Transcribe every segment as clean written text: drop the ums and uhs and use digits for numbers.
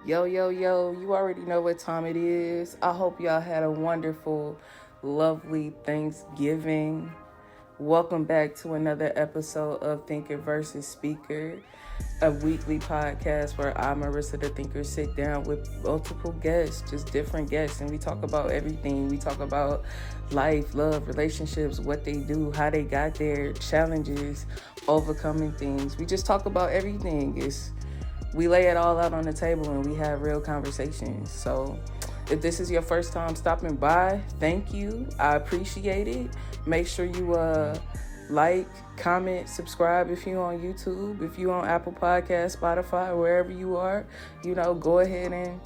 Yo, yo, yo, you already know what time it is. I hope y'all had a wonderful, lovely Thanksgiving. Welcome back to another episode of Thinker versus Speaker, a weekly podcast where I, Marissa the Thinker, sit down with multiple guests, just different guests, and we talk about everything. We talk about life, love, relationships, what they do, how they got there, challenges, overcoming things. We just talk about everything. We lay it all out on the table and we have real conversations. So if this is your first time stopping by, thank you. I appreciate it. Make sure you like, comment, subscribe if you're on YouTube, if you're on Apple Podcasts, Spotify, wherever you are, go ahead and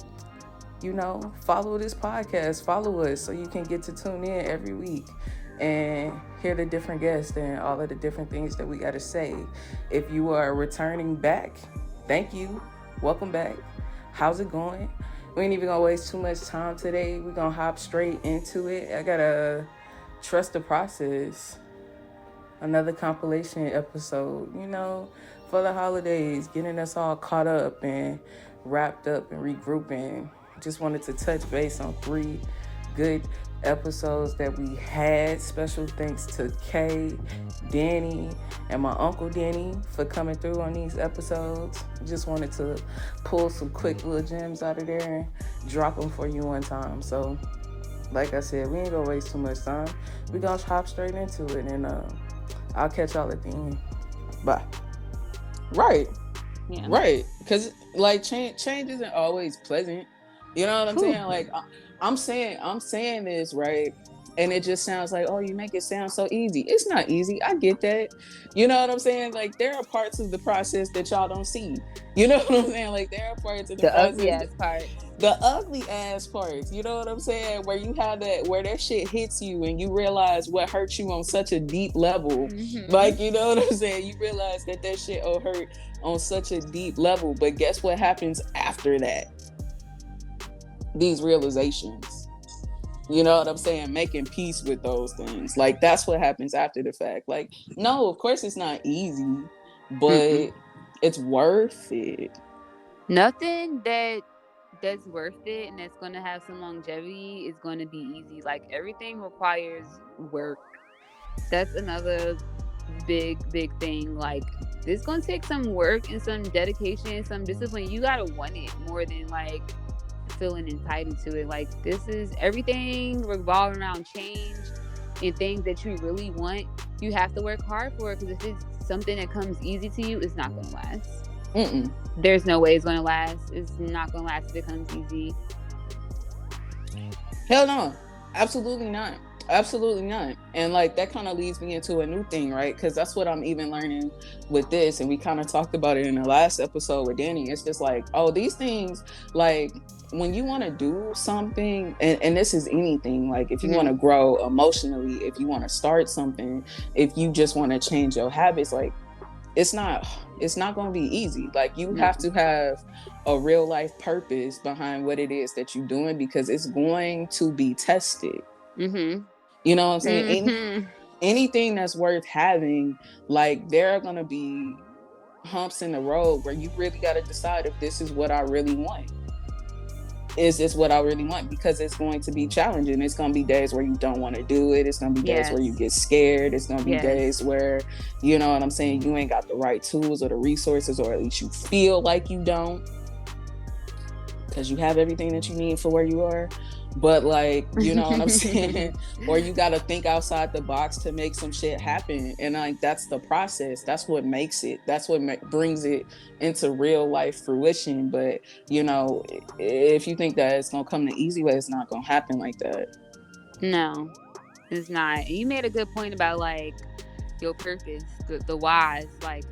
follow this podcast, follow us so you can get to tune in every week and hear the different guests and all of the different things that we got to say. If you are returning back, thank you. Welcome back. How's it going? We ain't even gonna waste too much time today. We're gonna hop straight into it. I gotta trust the process. Another compilation episode, for the holidays, getting us all caught up and wrapped up and regrouping. Just wanted to touch base on 3 good episodes that we had. Special thanks to Kay, Danny, and my Uncle Danny for coming through on these episodes. Just wanted to pull some quick little gems out of there and drop them for you one time. So, like I said, we ain't gonna waste too much time. We gonna hop straight into it, and I'll catch y'all at the end. Bye. Right. Yeah. Right. Because, like, change isn't always pleasant. You know what I'm saying? Like, I'm saying this, right? And it just sounds like, oh, you make it sound so easy. It's not easy. I get that. You know what I'm saying? Like, there are parts of the process that y'all don't see. You know what I'm saying? Like, there are parts of the ugly process ass part. the ugly ass parts, you know what I'm saying? Where you have where that shit hits you and you realize what hurts you on such a deep level. Mm-hmm. Like, you know what I'm saying? You realize that shit will hurt on such a deep level. But guess what happens after that? These realizations. You know what I'm saying? Making peace with those things. Like, that's what happens after the fact. Like, no, of course it's not easy, but it's worth it. Nothing that's worth it and that's going to have some longevity is going to be easy. Like, everything requires work. That's another big thing. Like, it's going to take some work and some dedication, some discipline. You got to want it more than like feeling entitled to it. Like, this is everything revolving around change and things that you really want. You have to work hard for it, because if it's something that comes easy to you, it's not going to last. There's no way it's going to last. It's not going to last if it comes easy. Hell no. Absolutely not. Absolutely not. And like, that kind of leads me into a new thing, right? Because that's what I'm even learning with this. And we kind of talked about it in the last episode with Danny. It's just like, oh, these things, like, when you want to do something, and this is anything, like if you want to grow emotionally, if you want to start something, if you just want to change your habits, like, it's not going to be easy. Like, you have to have a real life purpose behind what it is that you're doing, because it's going to be tested. You know what I'm saying? Anything that's worth having, like, there are going to be humps in the road where you really got to decide if this is what I really want. Is this what I really want? Because it's going to be challenging. It's going to be days where you don't want to do it. It's going to be days where you get scared. It's going to be days where, you know what I'm saying, you ain't got the right tools or the resources, or at least you feel like you don't, because you have everything that you need for where you are. But, like, you know what I'm saying? Or you got to think outside the box to make some shit happen. And like, that's the process. That's what makes it. That's what brings it into real life fruition. But, you know, if you think that it's going to come the easy way, it's not going to happen like that. No, it's not. You made a good point about, like, your purpose, the whys. Like,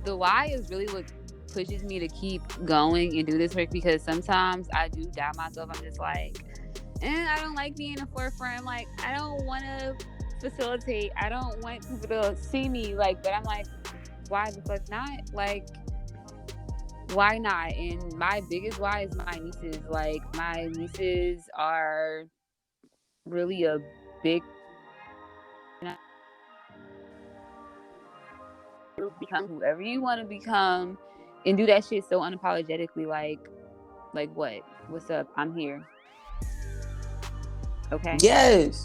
the why is really what pushes me to keep going and do this work, because sometimes I do doubt myself. I'm just like, I don't like being in the forefront. I'm like, I don't want to facilitate. I don't want people to see me. Like, but I'm like, why the fuck not? Like, why not? And my biggest why is my nieces. Like, my nieces are really a big, become whoever you want to become and do that shit so unapologetically. Like, Like what? What's up? I'm here. Okay. Yes.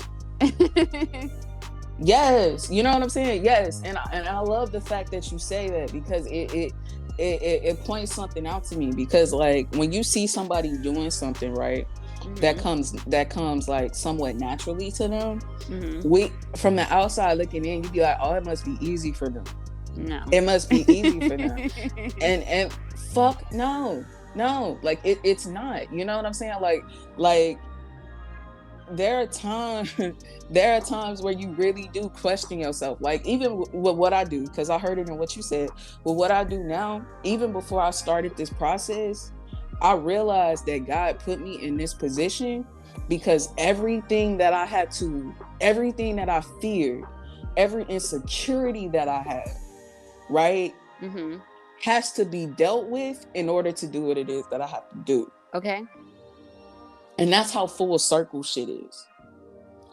Yes, you know what I'm saying. Yes, and I love the fact that you say that, because it points something out to me, because like when you see somebody doing something right, that comes like somewhat naturally to them. We, from the outside looking in, you be like, oh, it must be easy for them. No, it must be easy for them. And fuck no, like it's not. You know what I'm saying? Like there are times where you really do question yourself, like even with what I do, because I heard it in what you said. With what I do now, even before I started this process, I realized that God put me in this position because everything that I feared, every insecurity that I had, right, has to be dealt with in order to do what it is that I have to do. Okay. And that's how full circle shit is.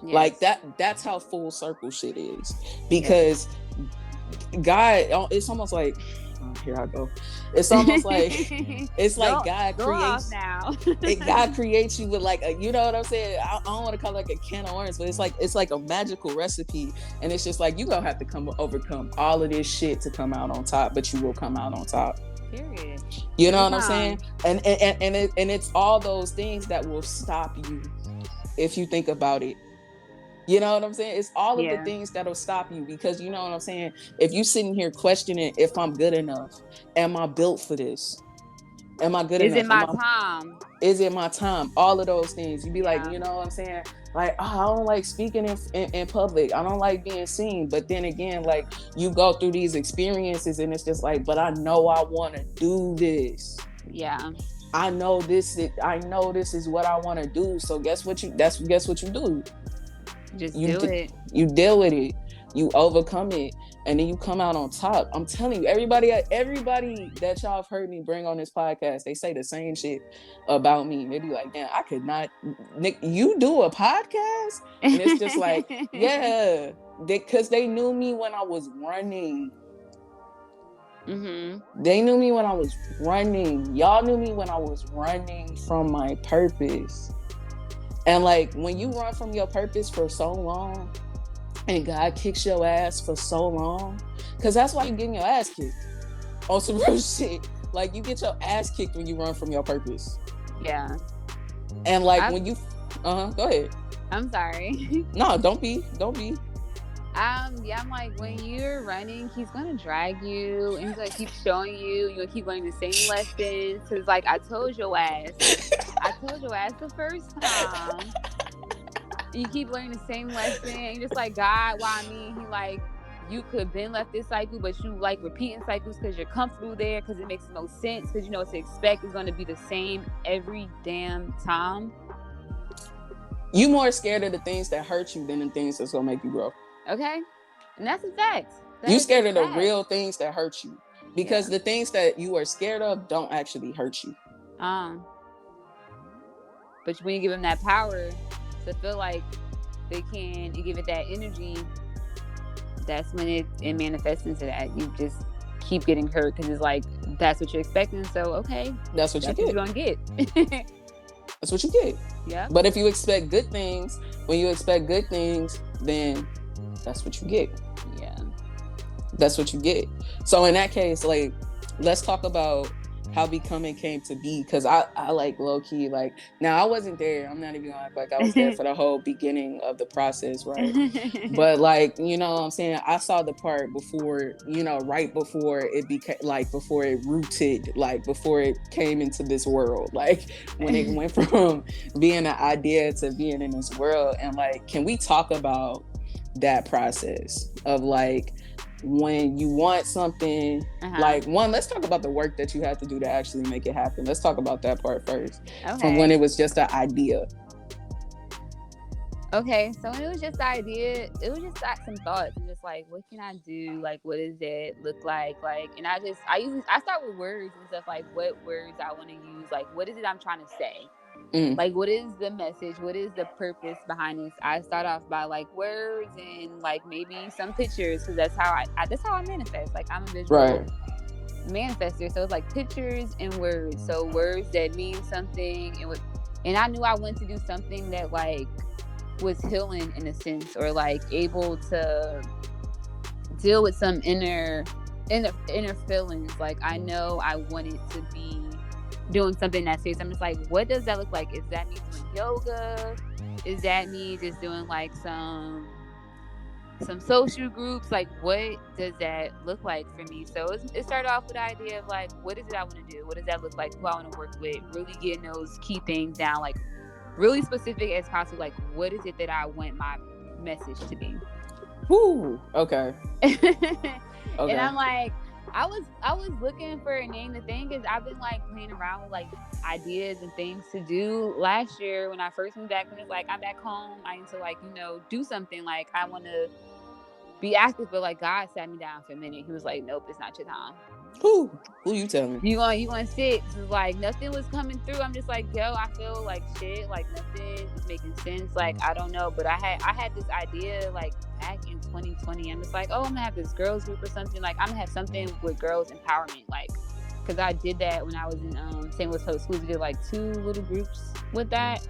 Yes. Like that's how full circle shit is. Because God, it's almost like, oh, here I go. It's almost like it's like God creates now. God creates you with like a, you know what I'm saying? I don't want to call it like a can of worms, but it's like a magical recipe, and it's just like you gonna have to overcome all of this shit to come out on top, but you will come out on top. Period. You know what I'm saying? And it's all those things that will stop you if you think about it. You know what I'm saying? It's all of the things that'll stop you, because you know what I'm saying? If you sitting here questioning if I'm good enough, am I built for this? Am I good enough? Is it my time? Is it my time? All of those things. You be like, you know what I'm saying? Like, oh, I don't like speaking in public. I don't like being seen. But then again, like you go through these experiences and it's just like, but I know I want to do this. Yeah. I know this is what I want to do. So guess what you do? Just do it. You deal with it. You overcome it. And then you come out on top. I'm telling you, everybody that y'all have heard me bring on this podcast, they say the same shit about me. They be like, damn, I could not. Nick, you do a podcast? And it's just like, yeah, because they knew me when I was running. They knew me when I was running. Y'all knew me when I was running from my purpose. And like when you run from your purpose for so long, and God kicks your ass for so long, because that's why you're getting your ass kicked on some real shit. Like you get your ass kicked when you run from your purpose. Yeah. And like when you go ahead. I'm sorry. No, don't be. Yeah, I'm like, when you're running, he's gonna drag you and he's gonna keep showing you, you're gonna keep learning the same lessons. Cause like I told your ass the first time. You keep learning the same lesson, and you're just like, God, why me? He like, you could been left this cycle, but you like repeating cycles because you're comfortable there, because it makes no sense, because you know what to expect is going to be the same every damn time. You more scared of the things that hurt you than the things that's going to make you grow. Okay. And that's a fact. You scared of the real things that hurt you, because the things that you are scared of don't actually hurt you. But when you give them that power to feel like they can, you give it that energy, that's when it manifests into that. You just keep getting hurt because it's like, that's what you're expecting. So, okay. That's what you're going to get. That's what you get. Yeah. But if you expect good things, then that's what you get. Yeah. That's what you get. So in that case, like, let's talk about how becoming came to be, because I like low-key, like, now I wasn't there. I'm not even gonna act like I was there for the whole beginning of the process, right? But like, you know what I'm saying, I saw the part before, you know, right before it became, like, before it rooted, like before it came into this world, like when it went from being an idea to being in this world. And like, can we talk about that process of like, when you want something, like, one, let's talk about the work that you have to do to actually make it happen. Let's talk about that part first. Okay. From when it was just an idea. Okay, so when it was just the idea, it was just like some thoughts and just like, what can I do? Like, what does that look like? Like, and I start with words and stuff, like what words I want to use, like what is it I'm trying to say? Like, what is the message? What is the purpose behind this? I start off by like words and like maybe some pictures, because that's how I manifest. Like, I'm a visual manifester. So it's like pictures and words. So words that mean something, and I knew I wanted to do something that like was healing in a sense, or like able to deal with some inner feelings. Like I know I wanted to be doing something that serious. I'm just like, what does that look like? Is that me doing yoga? Is that me just doing like some social groups? Like, what does that look like for me? So it started off with the idea of like, what is it I want to do? What does that look like? Who I want to work with? Really getting those key things down, like really specific as possible. Like, what is it that I want my message to be? Woo. Okay. And I'm like, I was looking for a name. The thing is, I've been like playing around with like ideas and things to do. Last year when I first moved back, when it's like I'm back home, I need to like, do something. Like I want to be active, but like God sat me down for a minute. He was like, nope, it's not your time. Who you telling me? You want to sit? It's like nothing was coming through. I'm just like, yo, I feel like shit. Like nothing is making sense. Like I don't know, but I had this idea like back in 2020. I'm just like, oh, I'm gonna have this girls group or something. Like I'm gonna have something with girls empowerment. Like, cause I did that when I was in St. Louis Public Schools. We did like 2 little groups with that,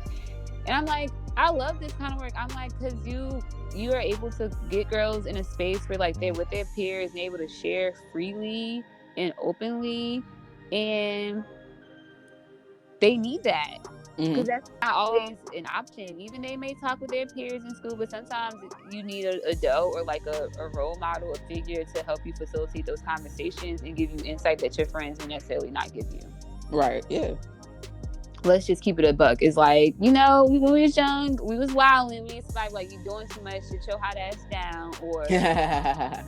and I'm like, I love this kind of work. I'm like, cause you are able to get girls in a space where like they're with their peers and able to share freely and openly, and they need that because that's not always an option. Even they may talk with their peers in school, but sometimes you need an adult or like a role model, a figure to help you facilitate those conversations and give you insight that your friends will necessarily not give you. Right. Yeah. Let's just keep it a buck. It's like, when we was young, we was wilding. We used to like, you doing too much, shit your hot ass down, or yeah.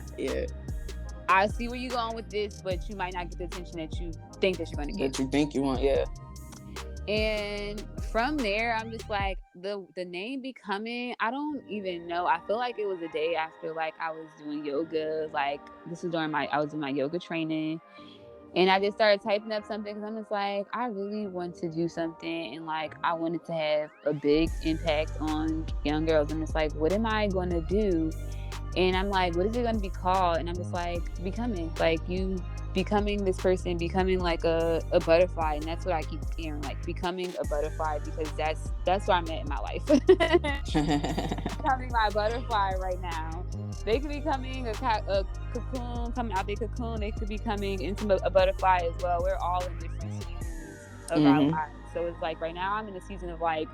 I see where you're going with this, but you might not get the attention that you think that you're going to get. That you think you want, yeah. And from there, I'm just like, the name Becoming, I don't even know. I feel like it was a day after, like, I was doing yoga. Like, this was during I was doing my yoga training. And I just started typing up something because I'm just like, I really want to do something. And, like, I wanted to have a big impact on young girls. I'm just like, what am I going to do? And I'm like, what is it going to be called? And I'm just like, becoming. Like, you becoming this person, becoming like a butterfly. And that's what I keep hearing, like becoming a butterfly, because that's where I'm at in my life. Becoming my butterfly right now. They could be coming a cocoon, coming out their cocoon. They could be coming into a butterfly as well. We're all in different seasons of our lives. So it's like right now I'm in a season of like,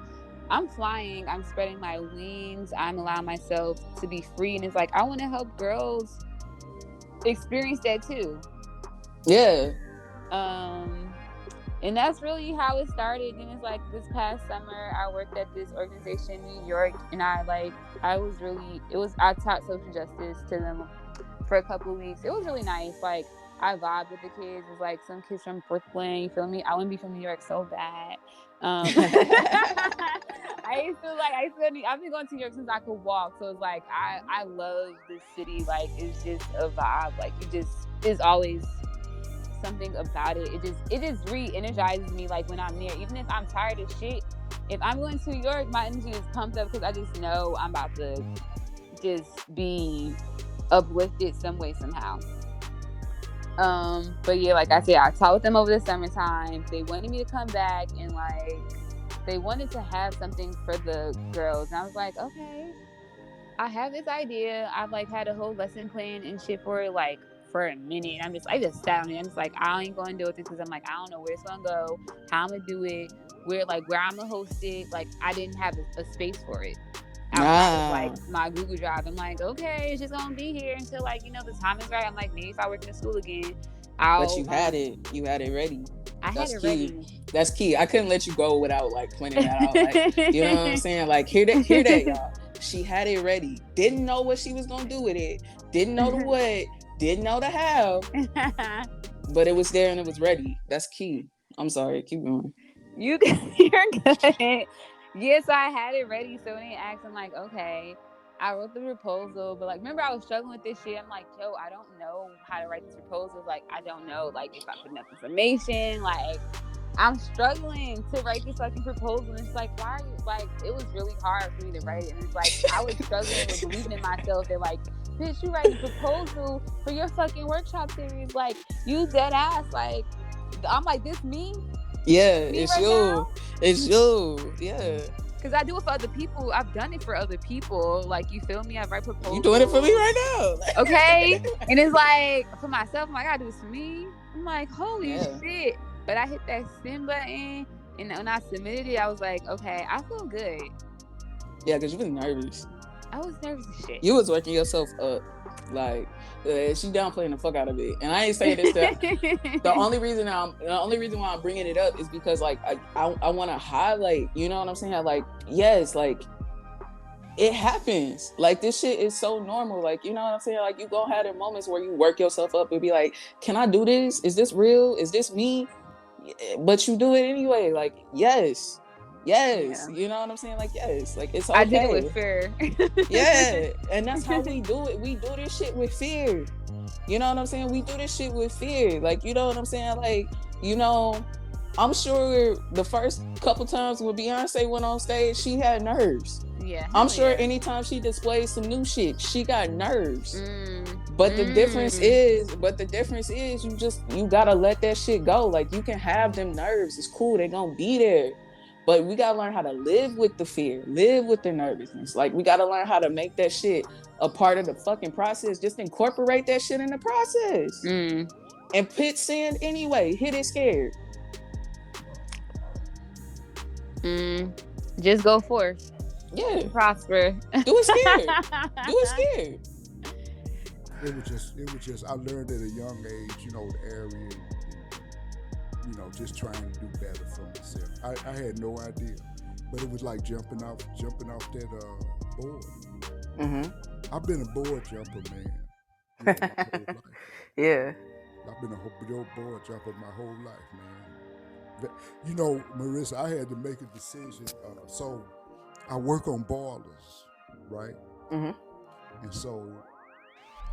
I'm flying, I'm spreading my wings, I'm allowing myself to be free. And it's like, I want to help girls experience that too. Yeah. And that's really how it started. And it's like this past summer, I worked at this organization in New York, and I taught social justice to them for a couple of weeks. It was really nice. Like, I vibed with the kids. It's like some kids from Brooklyn, you feel me? I want to be from New York so bad. I've been going to New York since I could walk. So it's like, I love this city. Like, it's just a vibe. Like, there's always something about it. It just re-energizes me. Like, when I'm there, even if I'm tired of shit, if I'm going to New York, my energy is pumped up because I just know I'm about to just be uplifted some way, somehow. But yeah, like I said, I taught with them over the summertime. They wanted me to come back, and like they wanted to have something for the girls. And I was like, okay, I have this idea. I've like had a whole lesson plan and shit for it, like for a minute. I just sat on it. I'm just like, I ain't gonna do it because I'm like, I don't know where it's gonna go, how I'm gonna do it, where I'm gonna host it. Like, I didn't have a space for it. Like my Google Drive. I'm like, okay, it's just gonna be here until like, the time is right. I'm like, maybe if I work in a school again, but you had it ready. I had it ready. That's key. I couldn't let you go without like planning that out. Like, you know what I'm saying? Like, hear that, y'all. She had it ready. Didn't know what she was gonna do with it. Didn't know the what. Didn't know the how. But it was there and it was ready. That's key. I'm sorry. Keep going. You're good. Yes, I had it ready. So when they asked, I'm like, okay. I wrote the proposal, but like, remember I was struggling with this shit. I'm like, yo, I don't know how to write this proposal. Like, I don't know, like, if I put enough information. Like, I'm struggling to write this fucking proposal. And it's like, why are you, like, it was really hard for me to write it. And it's like, I was struggling with believing in myself that like bitch, you writing a proposal for your fucking workshop series. Like, you dead ass. Like, I'm like, this me? Yeah, Me it's right you. now? It's you. Yeah. Because I do it for other people. I've done it for other people. Like, you feel me? I write proposals. You doing it for me right now. Okay. And it's like, for myself, I'm like, I gotta do this for me. I'm like, holy Yeah. shit. But I hit that send button. And when I submitted it, I was like, okay, I feel good. Yeah, because you was nervous. I was nervous as shit. You was working yourself up. Like, she downplaying the fuck out of it. And I ain't saying this to the only reason why I'm bringing it up is because, like, I want to highlight, you know what I'm saying? Like, yes, like, it happens. Like, this shit is so normal. Like, you know what I'm saying? Like, you gonna have the moments where you work yourself up and be like, can I do this? Is this real? Is this me? But you do it anyway. Like, yes. Yeah. You know what I'm saying? Like, yes, like, it's okay. I did it with fear. Yeah, and that's how we do it. We do this shit with fear. You know what I'm saying? We do this shit with fear. Like, you know what I'm saying? Like, you know, I'm sure the first couple times when Beyonce went on stage, she had nerves. Yeah. I'm sure anytime she displays some new shit, she got nerves. But the difference is, you gotta let that shit go. Like, you can have them nerves. It's cool. They gonna be there. But we gotta learn how to live with the fear, live with the nervousness. Like, we gotta learn how to make that shit a part of the fucking process. Just incorporate that shit in the process. And pit send anyway. Hit it scared. Just go forth. Yeah. Prosper. Do it scared. Do it scared. It was just, I learned at a young age, you know, the area, you know, just trying to do better for myself. I had no idea, but it was like jumping off that board. I've been a board jumper, man. You know, my whole life. Yeah. I've been a board jumper my whole life, man. You know, Marissa, I had to make a decision. So I work on boilers, right? And so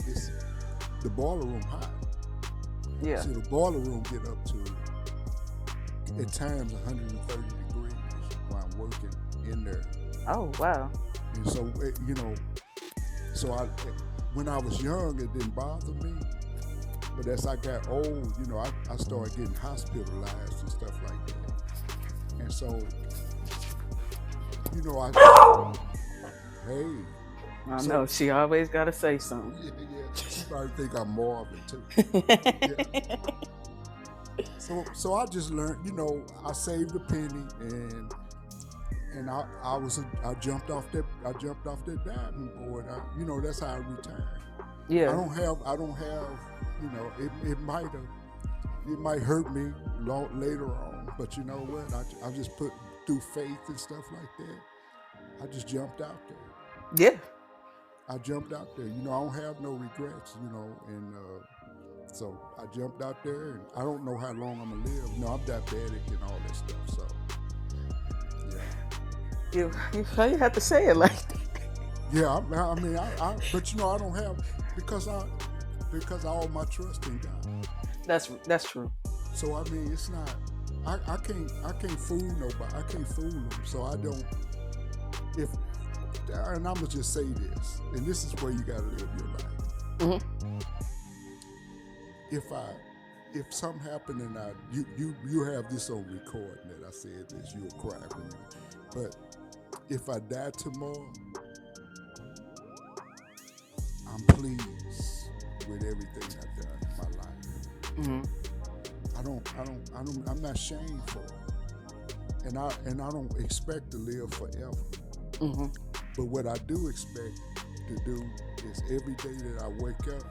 it's the boiler room hot. Yeah. So the boiler room get up to at times 130 degrees while I'm working in there. Oh, wow. And so, you know, when I was young, it didn't bother me. But as I got old, you know, I started getting hospitalized and stuff like that. And so, you know, hey. I know, she always got to say something. Yeah. She probably think I'm Marvin, too. Yeah. So I just learned, you know, I saved a penny and I jumped off that diving board. You know, that's how I retired. Yeah. I don't have, you know, it might hurt me later on, but you know what? I just put through faith and stuff like that. I just jumped out there. Yeah. I jumped out there. You know, I don't have no regrets, you know, and so I jumped out there, and I don't know how long I'm gonna live. No, I'm diabetic and all that stuff, so yeah. You have to say it like that. Yeah, I mean, but you know, I don't have because I all my trust in God. That's true. So I mean, it's not. I can't fool nobody. I can't fool them. So I don't. And I'm gonna just say this, and this is where you gotta live your life. If something happened and you have this on recording that I said this, you'll cry with me. But if I die tomorrow, I'm pleased with everything I've done in my life. I'm not shameful, and I don't expect to live forever. But what I do expect to do is every day that I wake up,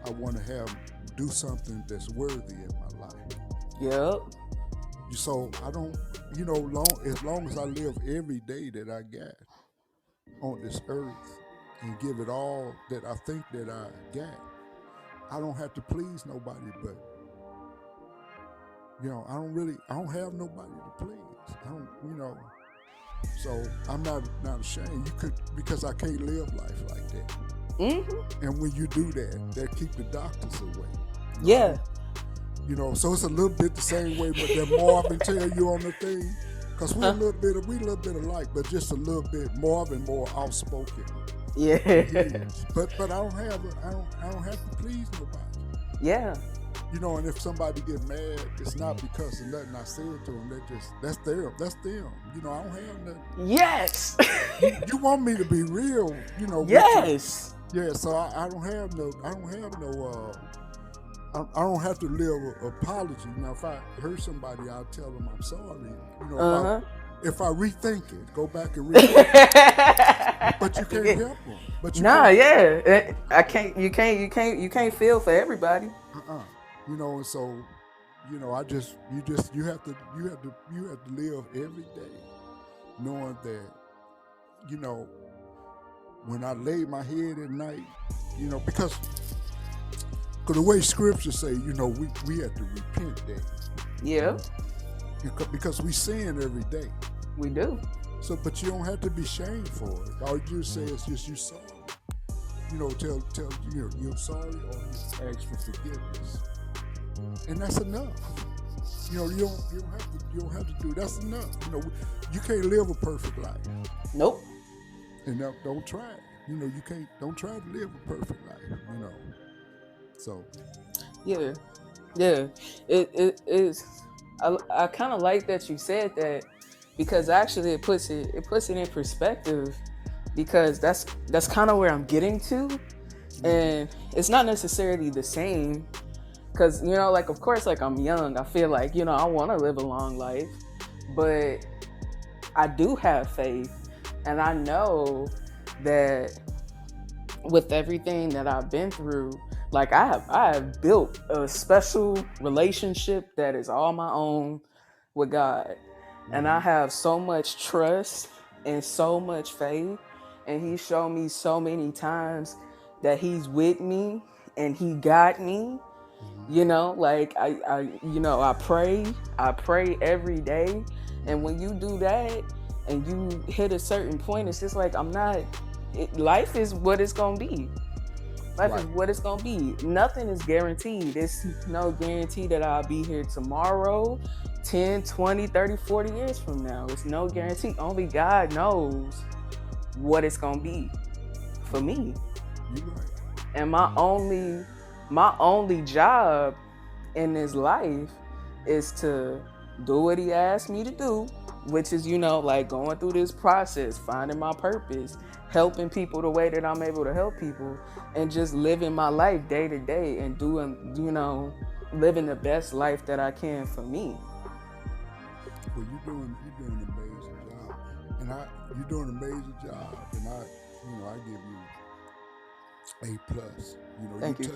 I want to do something that's worthy in my life. Yep. So I don't, you know, as long as I live every day that I got on this earth and give it all that I think that I got, I don't have to please nobody, but you know, I don't have nobody to please. I don't, you know. So I'm not ashamed. Because I can't live life like that. And when you do that keep the doctors away. Yeah. You know, so it's a little bit the same way, but that Marvin tell you on the thing, because we a little bit alike, but just a little bit Marvin more outspoken. Yeah. It is. But I don't have to please nobody. Yeah. You know, and if somebody get mad, it's not because of nothing I said to them. That's them. That's them. You know, I don't have nothing. Yes. You want me to be real, you know, with you. Yes. Yeah, so I don't have no I don't have to live an apology. Now, if I hurt somebody, I'll tell them I'm sorry. You know, if I rethink it, go back and rethink it. But you can't help them. But you Nah, can't. yeah. I can't. You can't feel for everybody. You know, and so, you know, you have to live every day knowing that, you know, when I lay my head at night, you know, because the way scripture say, you know, we have to repent daily. Yeah. Because we sin every day. We do. So, but you don't have to be shamed for it. All you say is just you sorry. You know, tell you're sorry or just ask for forgiveness, and that's enough. You know, you don't have to do. That's enough. You know, you can't live a perfect life. Nope. And don't try it. You know, you can't. Don't try to live a perfect life. You know. So. Yeah. It is. I kind of like that you said that, because actually it puts it in perspective, because that's kind of where I'm getting to, and it's not necessarily the same, because, you know, like, of course, like, I'm young, I feel like, you know, I want to live a long life, but I do have faith, and I know that with everything that I've been through, like, I have built a special relationship that is all my own with God. And I have so much trust and so much faith. And He showed me so many times that He's with me and He got me. You know, like, I pray every day. And when you do that and you hit a certain point, it's just like, life is what it's going to be. Life is what it's going to be. Nothing is guaranteed. There's no guarantee that I'll be here tomorrow, 10, 20, 30, 40 years from now. It's no guarantee. Only God knows what it's going to be for me. You're right. And my only job in this life is to do what He asked me to do, which is, you know, like, going through this process, finding my purpose, helping people the way that I'm able to help people, and just living my life day to day and doing, you know, living the best life that I can for me. Well, you're doing an amazing job, and you're doing an amazing job, and I give you A+. You know, Thank you.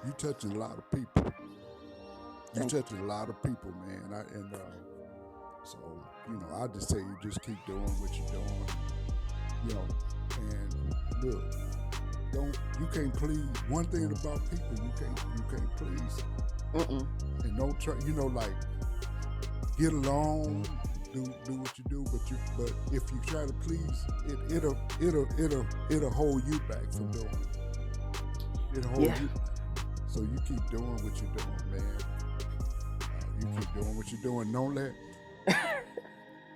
You touching a lot of people. You touching a lot of people, man. So, you know, I just say you just keep doing what you're doing. You know, and look, you can't please. One thing about people, you can't please. And don't try, you know, like, get along, do what you do, but if you try to please, it'll hold you back from doing it. It'll hold you back. So you keep doing what you're doing, man. You keep doing what you're doing. Don't let.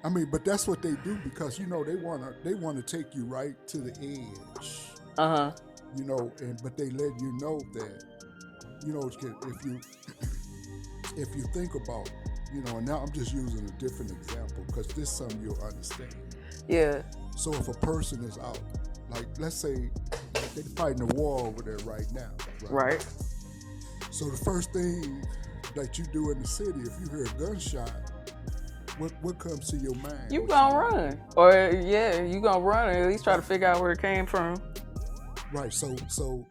I mean, but that's what they do, because, you know, they wanna take you right to the edge. You know, but they let you know that, you know, if you think about, you know, and now I'm just using a different example because this is something you'll understand. Yeah. So if a person is out, like, let's say they're fighting a war over there right now. Right. So the first thing that you do in the city, if you hear a gunshot, what comes to your mind? You gonna run. Or, you gonna run and at least try to figure out where it came from. Right. So,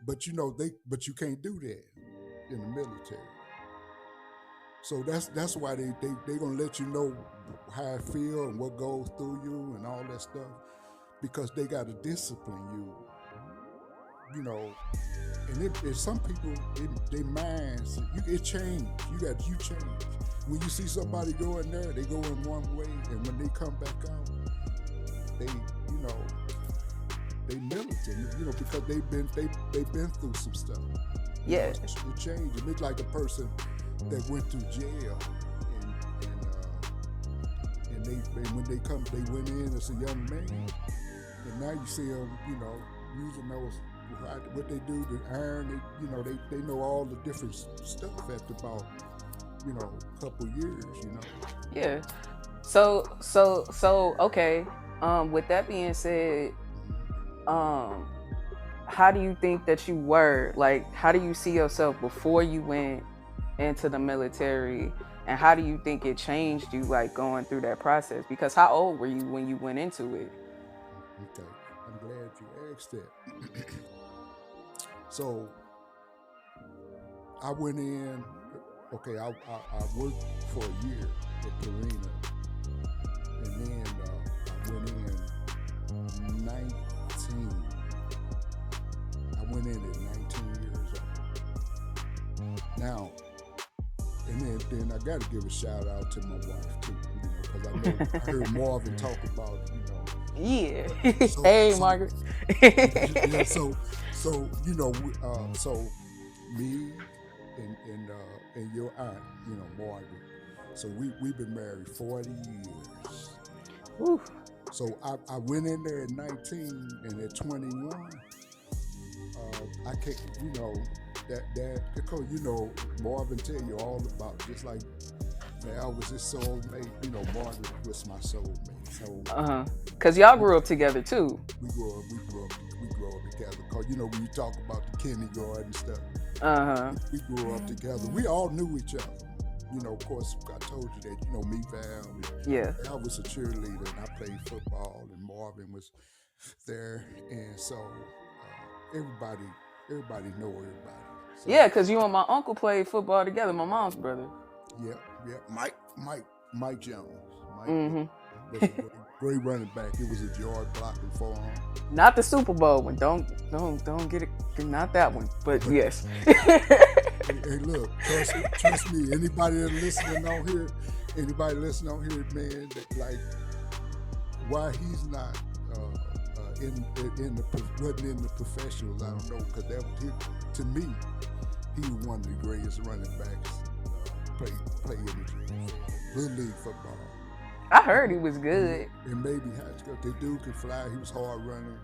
but you know, but you can't do that in the military. So that's why they gonna let you know how I feel and what goes through you and all that stuff, because they gotta discipline you. You know, and if some people, their minds, it change. You change. When you see somebody go in there, they go in one way, and when they come back out, they militant. You know, because they've been through some stuff. Yeah. It changes. It's like a person that went to jail, and when they went in as a young man, and now you see them, you know, using those what they do to iron. They know all the different stuff after about couple years. Yeah. So okay. With that being said, how do you think that you were? Like, how do you see yourself before you went into the military, and how do you think it changed you, like, going through that process? Because how old were you when you went into it? Okay, I'm glad you asked that. So I went in. Okay, I worked for a year at Purina, and then I went in 19. I went in at 19 years old. Now, and then I got to give a shout out to my wife too, because I heard Marvin talk about Yeah. So, Hey, so Margaret. yeah, so so me and your aunt, Margaret. So we've been married 40 years. Whew. So I went in there at 19, and at 21, I can't, that because Marvin tell you all about, just like Val was his soulmate. Margaret was my soulmate. So Cause y'all grew up together too. we grew up together. Cause when you talk about the kindergarten stuff, we grew up together. We all knew each other. Of course, I told you that. Me, Val. Yeah. I was a cheerleader, and I played football, and Marvin was there, and so everybody know everybody. So, Yeah, cause you and my uncle played football together. My mom's brother. Yeah. Mike Jones. Mm-hmm. Was a great running back. It was a joy blocking for him. Not the Super Bowl one. Don't get it. Not that one. But yes. Hey, look, trust me. Anybody that listening on here, man, that, like, why he's not wasn't in the professionals, I don't know, because that was to me, he was one of the greatest running backs play in the Little League football. I heard he was good. And maybe high school. The dude could fly. He was hard running.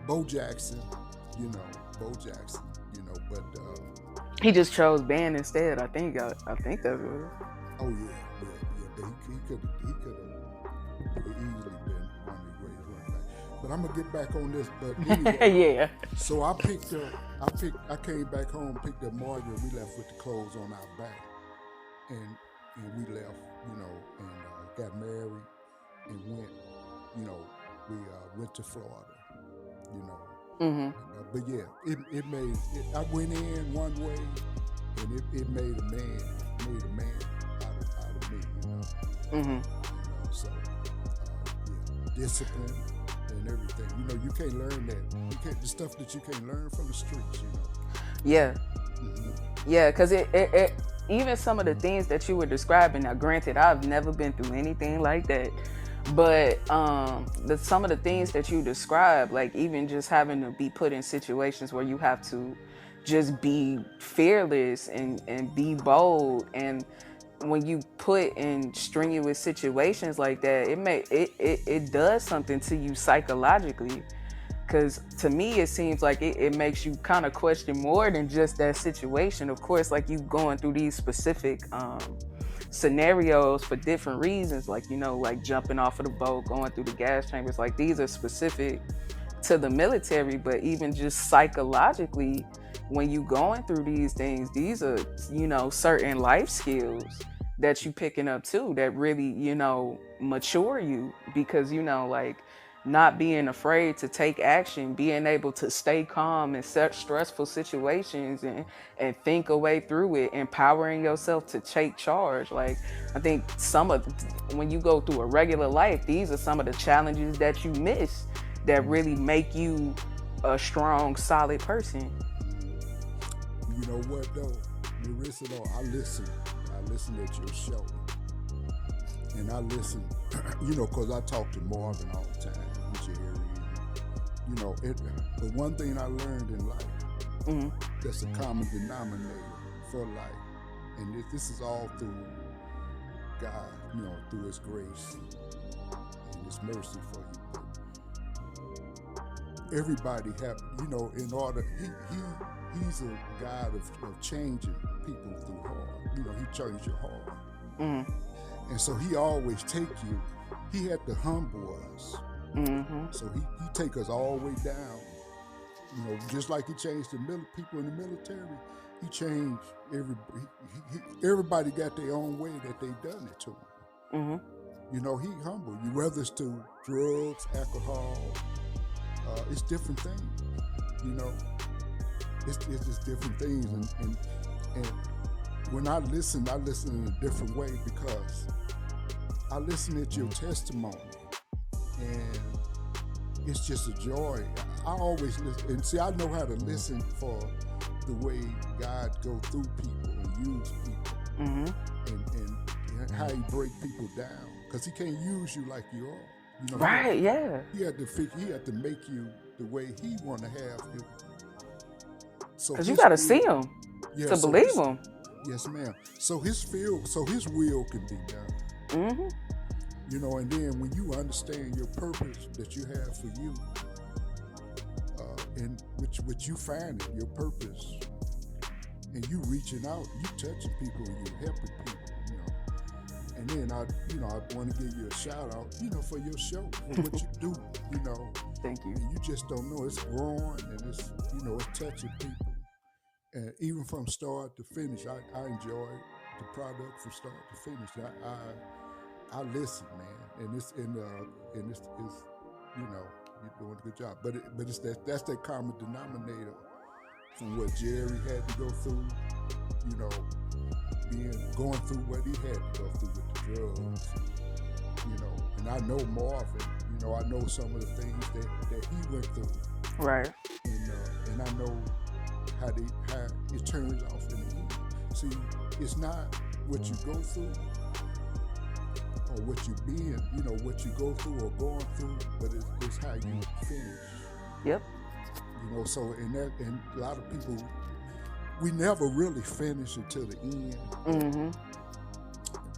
Bo Jackson, but He just chose band instead. I think that's what it is. Oh yeah. But he could have easily been one of the greatest running backs. But I'm gonna get back on this. But anyway, Yeah. So I came back home, picked up Margaret. We left with the clothes on our back, and we left, and got married and went. We went to Florida. Mm-hmm. But yeah, it made. I went in one way, and it made a man out of me. Mm-hmm. So discipline and everything. You can't learn that. The stuff that you can't learn from the streets. Yeah. Mm-hmm. Yeah, because it even some of the things that you were describing. Now, granted, I've never been through anything like that. But some of the things that you describe, like even just having to be put in situations where you have to just be fearless and be bold, and when you put in strenuous situations like that, it does something to you psychologically. Because to me, it seems like it makes you kind of question more than just that situation. Of course, like you going through these specific scenarios for different reasons, like like jumping off of the boat, going through the gas chambers, like these are specific to the military. But even just psychologically, when you going through these things, these are certain life skills that you picking up too, that really mature you, because like not being afraid to take action, being able to stay calm in such stressful situations and think a way through it, empowering yourself to take charge. Like, I think when you go through a regular life, these are some of the challenges that you miss that really make you a strong, solid person. You know what though, Marissa, I listen at your show. And I listen, because I talk to Marvin all the time, Jerry. But one thing I learned in life, that's a common denominator for life, and this is all through God, through His grace and His mercy for you. everybody have, in order, he's a God of changing people through hard. He changed your heart. Mm. And so he always take you. He had to humble us. Mm-hmm. So he take us all the way down. Just like he changed the people in the military, he changed everybody got their own way that they done it to him. Mm-hmm. He humbled you, whether it's to drugs, alcohol, it's different things. It's just different things. And when I listen in a different way because I listen at your testimony, and it's just a joy. I always listen, and see, I know how to listen for the way God go through people and use people, and how he break people down, because he can't use you like you are. Right? Yeah. He had to make you the way he want to have you. So because you got to see him to believe him. Yes, ma'am. So his will can be done. Mm-hmm. And then when you understand your purpose that you have for you, and which you find it, your purpose, and you reaching out, you touching people, and you helping people, And then I want to give you a shout out, for your show, for what you do, Thank you. And you just don't know, it's growing and it's, it's touching people. And even from start to finish, I enjoy the product from start to finish. I listen, man, and it's you're doing a good job. But it's that's that common denominator from what Jerry had to go through, going through what he had to go through with the drugs, and I know Marvin, I know some of the things that he went through, right, and I know how it turns off in the end. See, it's not what you go through or what you being, what you go through or going through, but it's how you finish. Yep. So and a lot of people, we never really finish until the end. Mm-hmm.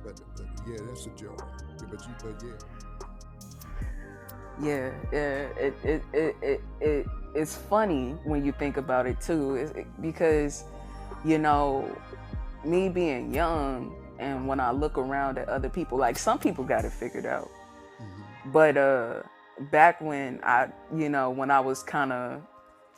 But yeah, that's a joy. Yeah. It's funny when you think about it too, because me being young, and when I look around at other people, like some people got it figured out, but back when when I was kind of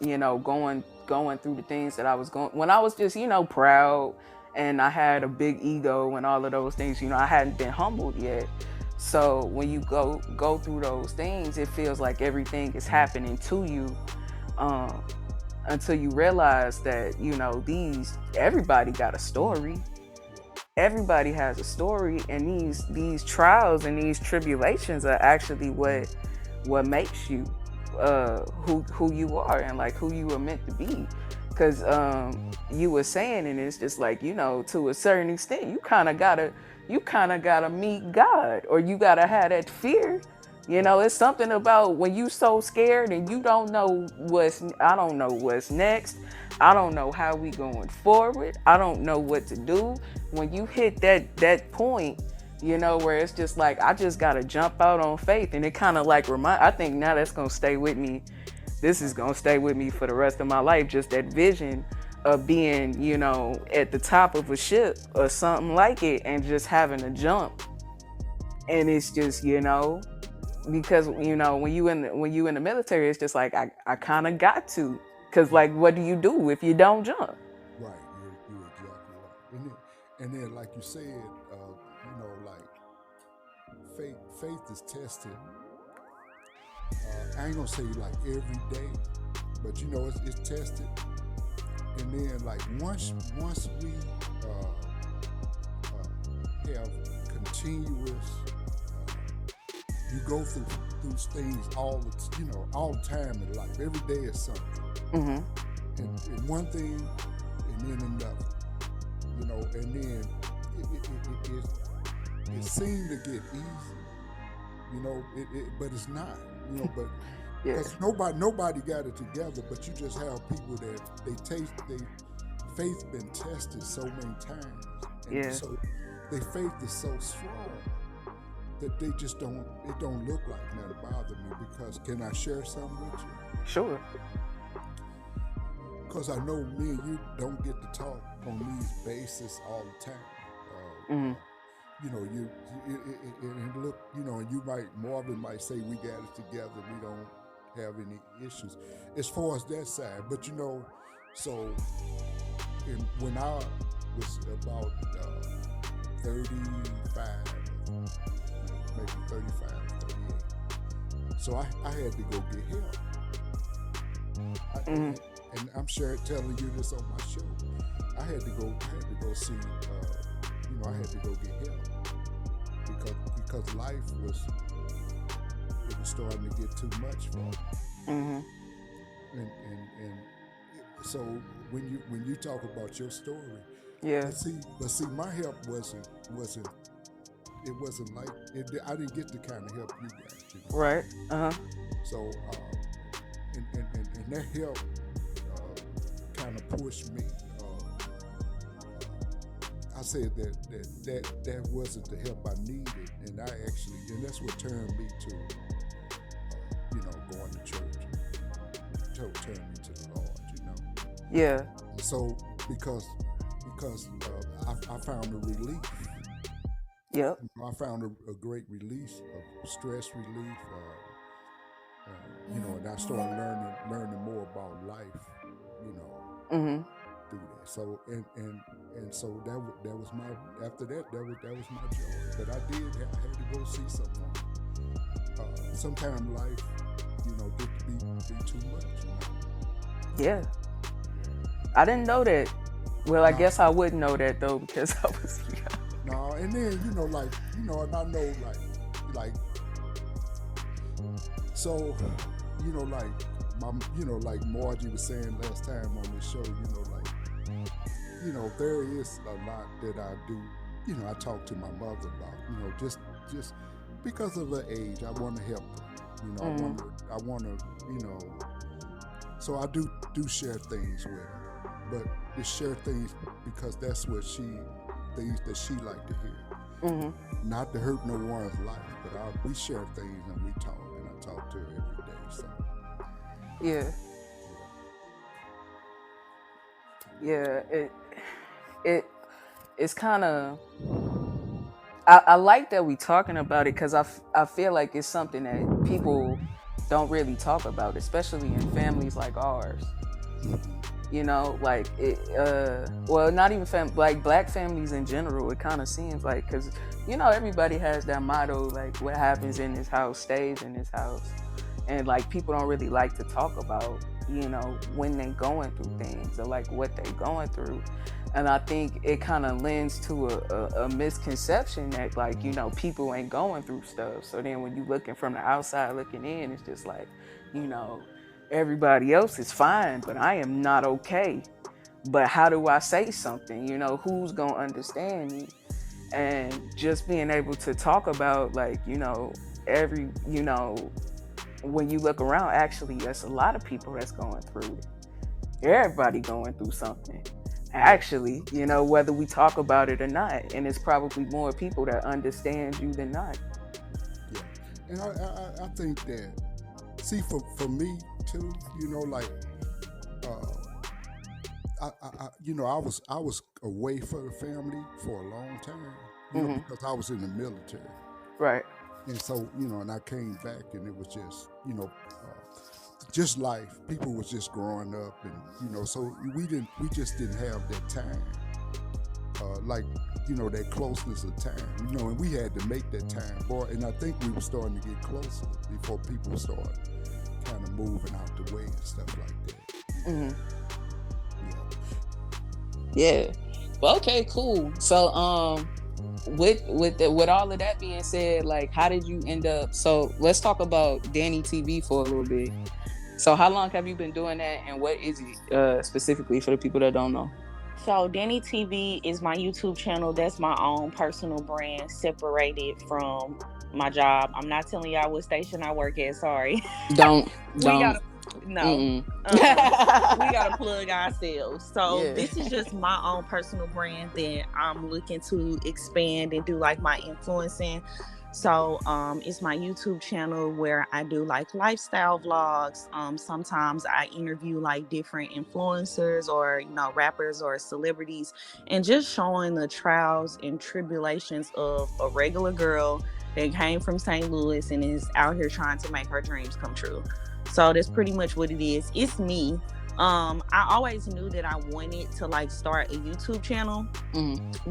going through the things that I was going, when I was just proud and I had a big ego and all of those things, I hadn't been humbled yet. So when you go through those things, it feels like everything is happening to you, until you realize that everybody got a story. Everybody has a story, and these trials and these tribulations are actually what makes you who you are, and like who you were meant to be. Because you were saying, and it's just like, to a certain extent, you kind of gotta meet God, or you gotta have that fear. It's something about when you so scared and you don't know I don't know what's next. I don't know how we going forward. I don't know what to do. When you hit that point, where it's just like, I just gotta jump out on faith. And it kind of like I think now that's gonna stay with me. This is gonna stay with me for the rest of my life. Just that vision of being, at the top of a ship or something like it, and just having to jump. And it's just, because when you in the military, it's just like I kind of got to, because like, what do you do if you don't jump? Right, you're exactly right. And then like you said, like faith is tested. I ain't gonna say like every day, but it's tested. And then like once we have continuous, you go through things all the time in life. Every day is something. Mm-hmm. And one thing, and then another. And then it seemed to get easy. But it's not. But because nobody got it together. But you just have people that they faith been tested so many times. And so their faith is so strong that they just don't. It don't look like nothing bother me because can I share something with you? Sure. Because I know me and you don't get to talk on these bases all the time. Mm-hmm. You know, and look, you know, and Marvin might say we got it together. We don't have any issues as far as that side. But you know, so when I was about 35, maybe 35, 38, so I had to go get help. And I'm sure telling you this on my show. I had to go see. I had to go get help because life was starting to get too much for me. Mm-hmm. And so when you talk about your story, yeah. But see, my help wasn't like it. I didn't get the kind of help you got. You know? Right. So and that help kind of pushed me. I said that wasn't the help I needed, and that's what turned me to, going to church, turned me to the Lord, you know. Yeah. So because I found a relief. Yep. I found a great release of stress relief. And I started learning more about life, Mm-hmm. through that. So and so that was my after that was my joy. But I had to go see someone. Sometimes life, get to be too much. Yeah. I didn't know that. Well, I guess I wouldn't know that though because I was young. No, and then and I know like so like Margie was saying last time on the show, there is a lot that I do. I talk to my mother about, just because of her age, I want to help her. I want to, so I do share things with her, but to share things because that's what things that she like to hear. Mm-hmm. Not to hurt no one's life, but we share things and we talk, and I talk to her every day. So. Yeah. It's kind of. I like that we talking about it because I feel like it's something that people don't really talk about, especially in families like ours. Like not even like black families in general. It kind of seems like because everybody has that motto like what happens in this house stays in this house. And like people don't really like to talk about, when they going through things or like what they going through. And I think it kind of lends to a misconception that like, people ain't going through stuff. So then when you looking from the outside looking in, it's just like, everybody else is fine, but I am not okay. But how do I say something? Who's gonna understand me? And just being able to talk about like, when you look around, actually, there's a lot of people that's going through it. Everybody going through something. Actually, whether we talk about it or not. And it's probably more people that understand you than not. Yeah. And I think that, see, for me too, I was away from the family for a long time, because I was in the military. Right. And so, and I came back and it was just, just life. People was just growing up and, so we just didn't have that time. That closeness of time, and we had to make that time, boy. And I think we were starting to get closer before people started kind of moving out the way and stuff like that. Mm-hmm. Yeah. Well, okay, cool. So, with all of that being said, like, how did you end up? So let's talk about Danny TV for a little bit. So how long have you been doing that, and what is it specifically for the people that don't know? So Danny TV is my YouTube channel. That's my own personal brand, separated from my job. I'm not telling y'all what station I work at. Sorry. Don't. We gotta plug ourselves. So This is just my own personal brand that I'm looking to expand and do like my influencing. So it's my YouTube channel where I do like lifestyle vlogs. Sometimes I interview like different influencers or, you know, rappers or celebrities, and just showing the trials and tribulations of a regular girl that came from St. Louis and is out here trying to make her dreams come true. So that's pretty much what it is. It's me. I always knew that I wanted to like start a YouTube channel,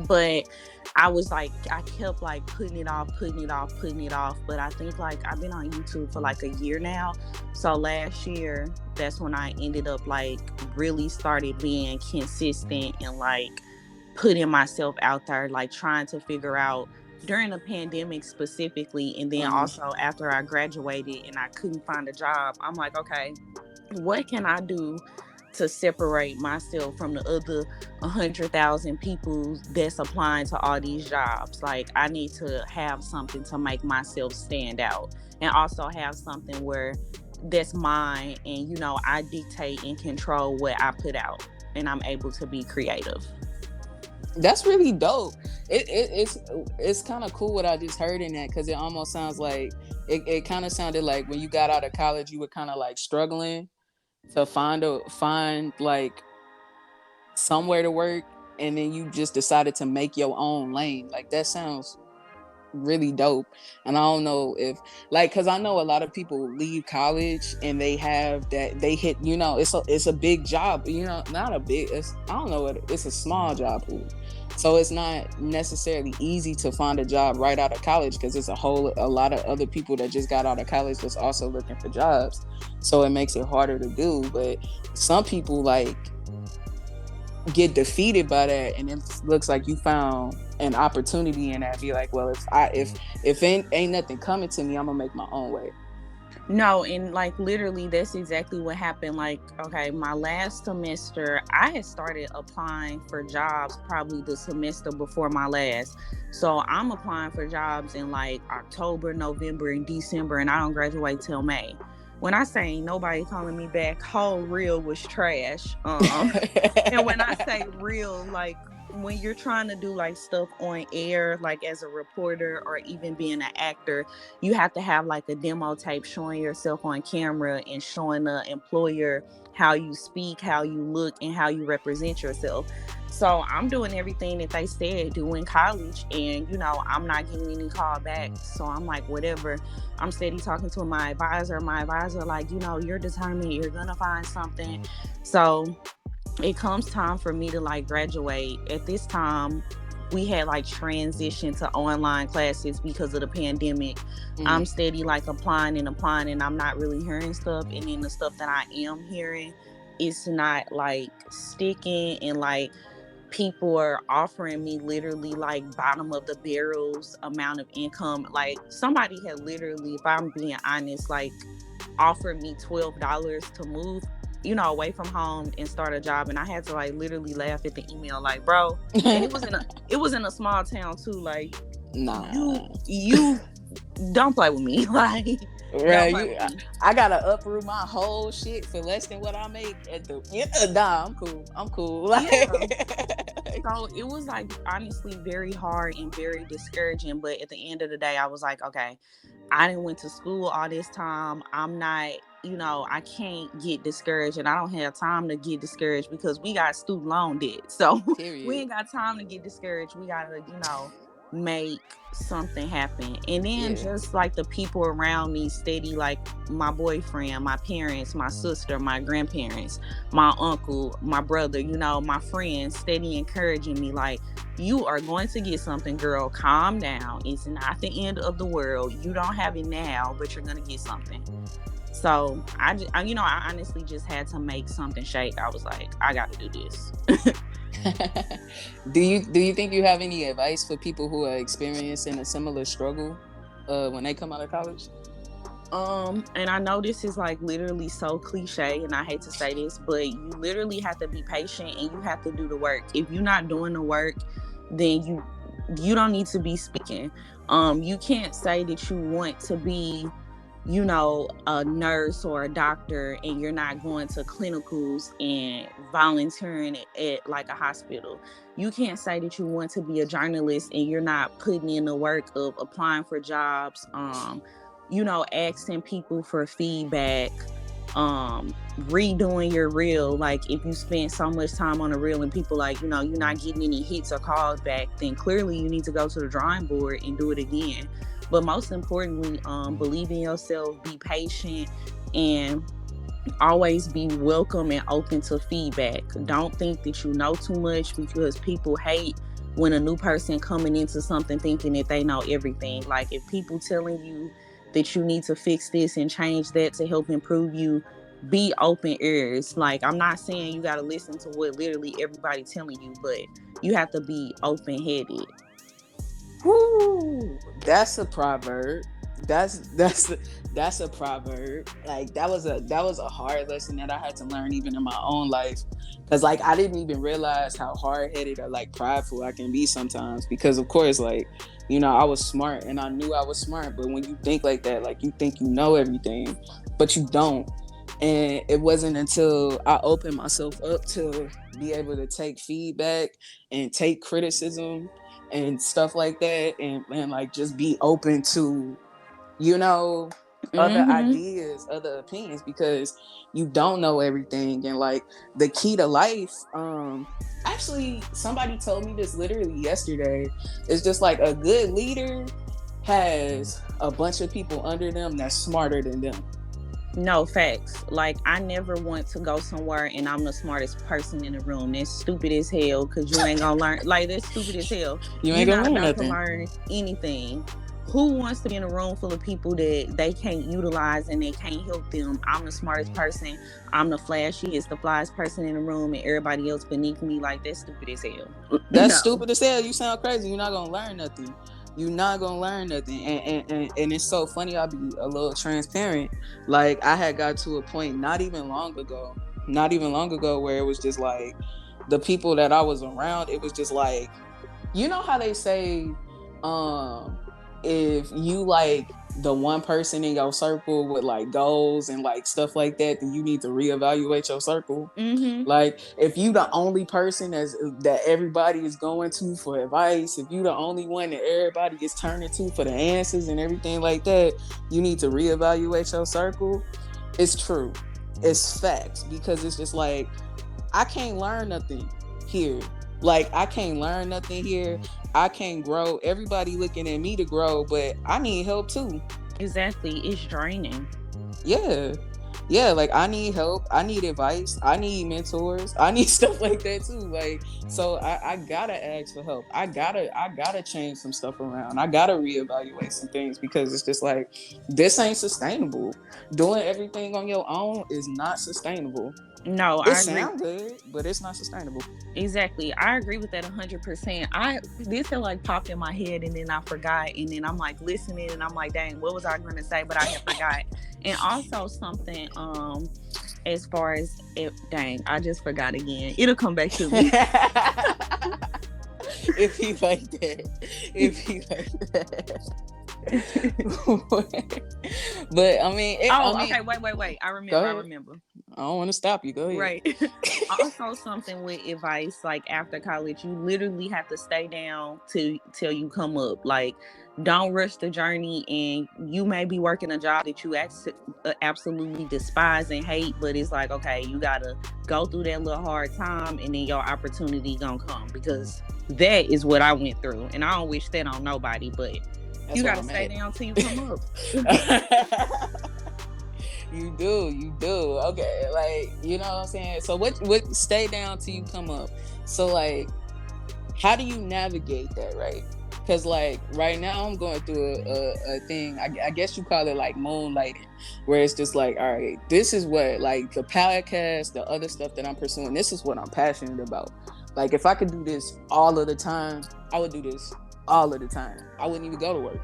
but I was like, I kept like putting it off. But I think like I've been on YouTube for like a year now. So last year, that's when I ended up like really started being consistent and like putting myself out there, like trying to figure out during the pandemic specifically. And then also after I graduated and I couldn't find a job, I'm like, okay, what can I do to separate myself from the other 100,000 people that's applying to all these jobs? Like, I need to have something to make myself stand out, and also have something where that's mine, and, you know, I dictate and control what I put out, and I'm able to be creative. That's really dope. It's kind of cool what I just heard in that, because it almost sounds like it kind of sounded like when you got out of college, you were kind of like struggling to find like somewhere to work, and then you just decided to make your own lane. Like, that sounds really dope. And I don't know if like, because I know a lot of people leave college and they have that, they hit, you know, it's a big job, you know, not a big, I don't know what, it's a small job pool. So it's not necessarily easy to find a job right out of college, because there's a lot of other people that just got out of college that's also looking for jobs. So it makes it harder to do. But some people like get defeated by that, and it looks like you found an opportunity in that. Be like, well, if ain't nothing coming to me, I'm gonna make my own way. No, and like literally that's exactly what happened. Like, okay, my last semester, I had started applying for jobs probably the semester before my last. So I'm applying for jobs in like October, November, and December, and I don't graduate till May. When I say ain't nobody calling me back, whole reel was trash. And when I say real, like when you're trying to do like stuff on air, like as a reporter or even being an actor, you have to have like a demo tape showing yourself on camera and showing the employer how you speak, how you look, and how you represent yourself. So I'm doing everything that they said do in college, and, you know, I'm not getting any call back. So I'm like, whatever. I'm steady talking to my advisor. My advisor like, you know, you're determined, you're gonna find something. So it comes time for me to like graduate. At this time, we had like transitioned to online classes because of the pandemic. I'm steady like applying, and I'm not really hearing stuff. And then the stuff that I am hearing is not like sticking, and like people are offering me literally like bottom of the barrels amount of income. Like somebody had literally, if I'm being honest, like offered me $12 to move, you know, away from home and start a job. And I had to like literally laugh at the email, like, bro, and it was in a small town too. Like, nah, you don't play with me. Like, right, I gotta uproot my whole shit for less than what I make at the nah, I'm cool. Like, so it was like honestly very hard and very discouraging. But at the end of the day, I was like, okay, I didn't went to school all this time. I'm not, you know, I can't get discouraged, and I don't have time to get discouraged because we got student loan debt. So we ain't got time to get discouraged. We gotta, you know, make something happen. And then just like the people around me steady, like my boyfriend, my parents, my sister, my grandparents, my uncle, my brother, you know, my friends steady encouraging me, like, you are going to get something, girl. Calm down. It's not the end of the world. You don't have it now, but you're gonna get something. So I honestly just had to make something shake. I was like, I got to do this. Do you think you have any advice for people who are experiencing a similar struggle when they come out of college? And I know this is like literally so cliche, and I hate to say this, but you literally have to be patient and you have to do the work. If you're not doing the work, then you don't need to be speaking. You can't say that you want to be a nurse or a doctor, and you're not going to clinicals and volunteering at like a hospital. You can't say that you want to be a journalist and you're not putting in the work of applying for jobs, asking people for feedback, redoing your reel. Like, if you spend so much time on a reel and people like, you're not getting any hits or calls back, then clearly you need to go to the drawing board and do it again. But most importantly, believe in yourself, be patient, and always be welcome and open to feedback. Don't think that you know too much, because people hate when a new person coming into something thinking that they know everything. Like, if people telling you that you need to fix this and change that to help improve you, be open ears. Like, I'm not saying you got to listen to what literally everybody telling you, but you have to be open-headed. Woo! That's a proverb. That's a proverb. Like, that was a hard lesson that I had to learn even in my own life, because like I didn't even realize how hard-headed or like prideful I can be sometimes, because of course, like, I was smart and I knew I was smart, but when you think like that, like, you think you know everything, but you don't. And it wasn't until I opened myself up to be able to take feedback and take criticism and stuff like that, and like just be open to other ideas, other opinions, because you don't know everything. And like, the key to life, actually somebody told me this literally yesterday, it's just like a good leader has a bunch of people under them that's smarter than them. No, facts. Like, I never want to go somewhere and I'm the smartest person in the room. That's stupid as hell, because you ain't gonna learn. Like, that's stupid as hell. You ain't gonna learn nothing. Learn anything. Who wants to be in a room full of people that they can't utilize and they can't help them? I'm the smartest person. I'm the flashiest, the flyest person in the room, and everybody else beneath me. Like, that's stupid as hell. That's stupid as hell. You sound crazy. You're not gonna learn nothing. You're not gonna learn nothing. And it's so funny. I'll be a little transparent. Like, I had got to a point not even long ago where it was just like, the people that I was around, it was just like, you know how they say, if you like the one person in your circle with like goals and like stuff like that, then you need to reevaluate your circle. Like, if you the only person that everybody is going to for advice, if you the only one that everybody is turning to for the answers and everything like that, you need to reevaluate your circle. It's true. It's facts, because it's just like, I can't learn nothing here. Like, I can't learn nothing here. I can't grow. Everybody looking at me to grow, but I need help too. Exactly. It's draining. Yeah, like, I need help. I need advice. I need mentors. I need stuff like that too. Like, so I gotta ask for help. I gotta change some stuff around. I gotta reevaluate some things, because it's just like, this ain't sustainable. Doing everything on your own is not sustainable. No, it sounds good, but it's not sustainable. Exactly. I agree with that 100%. This had like popped in my head, and then I forgot, and then I'm like listening, and I'm like, dang, what was I going to say? But I had forgot. And also something, as far as dang, I just forgot again. It'll come back to me. If he like that. But I mean, okay, wait. I remember. I don't want to stop you. Go ahead. Right. Also, something with advice, like after college, you literally have to stay down till you come up. Like, don't rush the journey, and you may be working a job that you absolutely despise and hate, but it's like, okay, you gotta go through that little hard time, and then your opportunity gonna come, because that is what I went through, and I don't wish that on nobody, but you gotta stay down till you come up. You do. Okay, like, you know what I'm saying? So what stay down till you come up. So like, how do you navigate that, right? Because like right now I'm going through a thing, I guess you call it like moonlighting, where it's just like, all right, this is what, like, the podcast, the other stuff that I'm pursuing, this is what I'm passionate about. Like, if I could do this all of the time, I would do this all of the time. I wouldn't even go to work.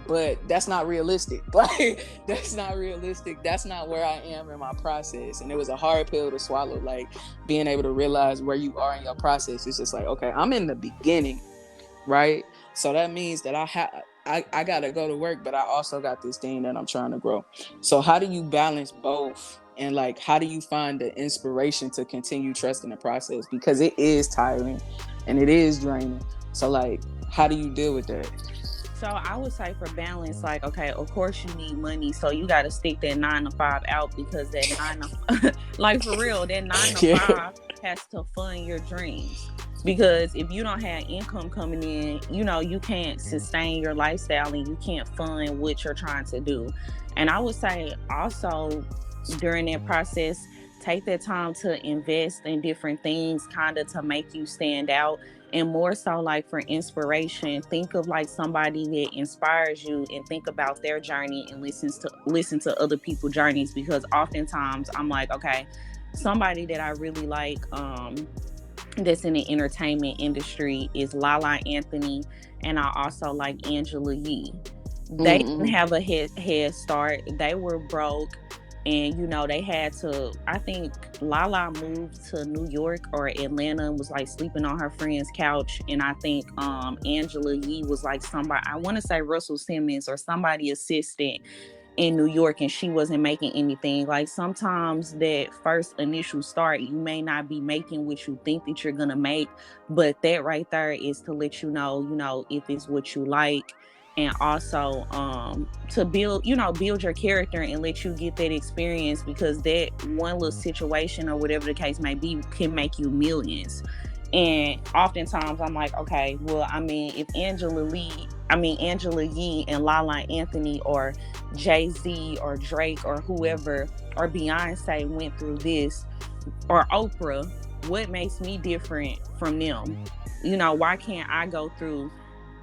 But that's not realistic. Like, that's not realistic. That's not where I am in my process. And it was a hard pill to swallow, like, being able to realize where you are in your process. It's just like, okay, I'm in the beginning, right? So that means that I I gotta go to work, but I also got this thing that I'm trying to grow. So how do you balance both? And like, how do you find the inspiration to continue trusting the process? Because it is tiring and it is draining. So like, how do you deal with that? So I would say for balance, like, okay, of course you need money, so you got to stick that 9 to 5 out, because that like for real, that 9 to 5 has to fund your dreams. Because if you don't have income coming in, you can't sustain your lifestyle and you can't fund what you're trying to do. And I would say also during that process, take that time to invest in different things, kind of to make you stand out. And more so, like, for inspiration, think of like somebody that inspires you and think about their journey and listen to other people's journeys. Because oftentimes I'm like, okay, somebody that I really like, that's in the entertainment industry, is Lala Anthony, and I also like Angela Yee. They didn't have a head start. They were broke, and they had to, I think Lala moved to New York or Atlanta and was like sleeping on her friend's couch. And I think Angela Yee was like somebody, I want to say Russell Simmons or somebody assistant in New York, and she wasn't making anything. Like, sometimes that first initial start, you may not be making what you think that you're gonna make, but that right there is to let you know, if it's what you like. And also to build your character and let you get that experience, because that one little situation or whatever the case may be can make you millions. And oftentimes I'm like, okay, well, I mean, if Angela Yee and Lala Anthony or Jay-Z or Drake or whoever or Beyonce went through this, or Oprah, what makes me different from them? Why can't I go through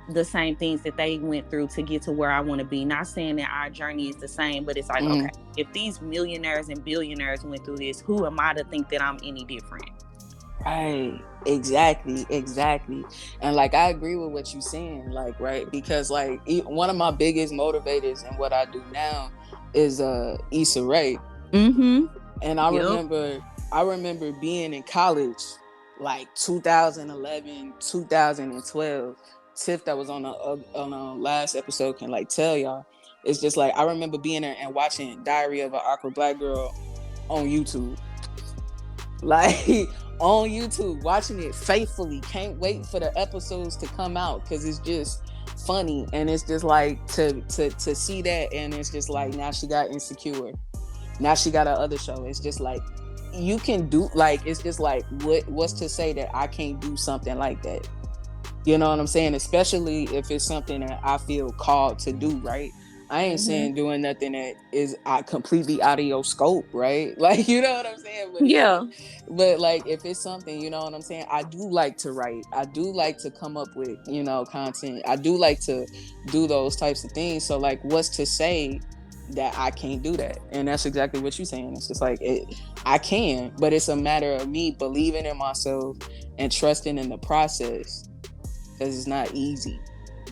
the same things that they went through to get to where I want to be? Not saying that our journey is the same, but it's like, okay, if these millionaires and billionaires went through this, who am I to think that I'm any different? Right. Exactly. And like, I agree with what you're saying, like, right, because like one of my biggest motivators in what I do now is Issa Rae. And I remember being in college, like 2011, 2012. Tiff, that was on the last episode, can like tell y'all. It's just like, I remember being there and watching Diary of an Awkward Black Girl on YouTube. Like, on YouTube, watching it faithfully. Can't wait for the episodes to come out, because it's just funny. And it's just like to see that, and it's just like, now she got Insecure, now she got her other show. It's just like, you can do, like, it's just like, what's to say that I can't do something like that? You know what I'm saying? Especially if it's something that I feel called to do, right? I ain't saying doing nothing that is completely out of your scope, right? Like, you know what I'm saying? But yeah. But like, if it's something, you know what I'm saying? I do like to write. I do like to come up with, content. I do like to do those types of things. So like, what's to say that I can't do that? And that's exactly what you're saying. It's just like, I can, but it's a matter of me believing in myself and trusting in the process, because it's not easy.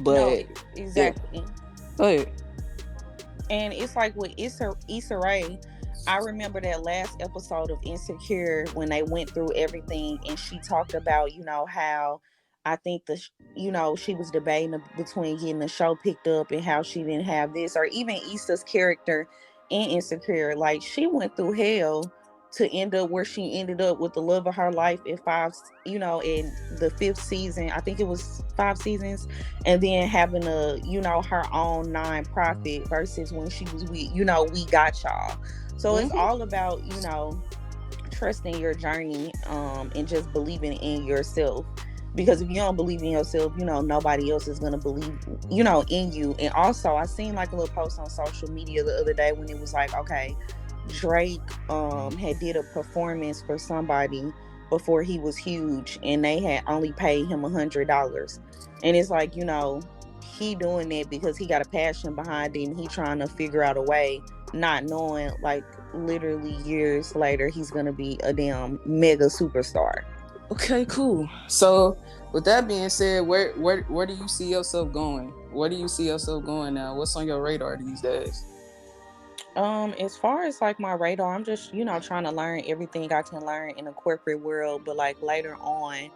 But no, exactly. Go ahead. And it's like with Issa Rae, I remember that last episode of Insecure when they went through everything, and she talked about, how I think she was debating between getting the show picked up and how she didn't have this, or even Issa's character in Insecure. Like, she went through hell to end up where she ended up with the love of her life in in the 5th season. I think it was 5 seasons, and then having her own nonprofit versus when she was with, We Got Y'all. So it's all about, trusting your journey, and just believing in yourself. Because if you don't believe in yourself, nobody else is going to believe, in you. And also, I seen like a little post on social media the other day when it was like, okay, Drake had did a performance for somebody before he was huge, and they had only paid him $100. And it's like, he doing that because he got a passion behind it, and he trying to figure out a way, not knowing, like, literally years later he's gonna be a damn mega superstar. Okay, cool. So with that being said, where do you see yourself going? Where do you see yourself going now? What's on your radar these days? As far as like my radar, I'm just, trying to learn everything I can learn in the corporate world. But like later on,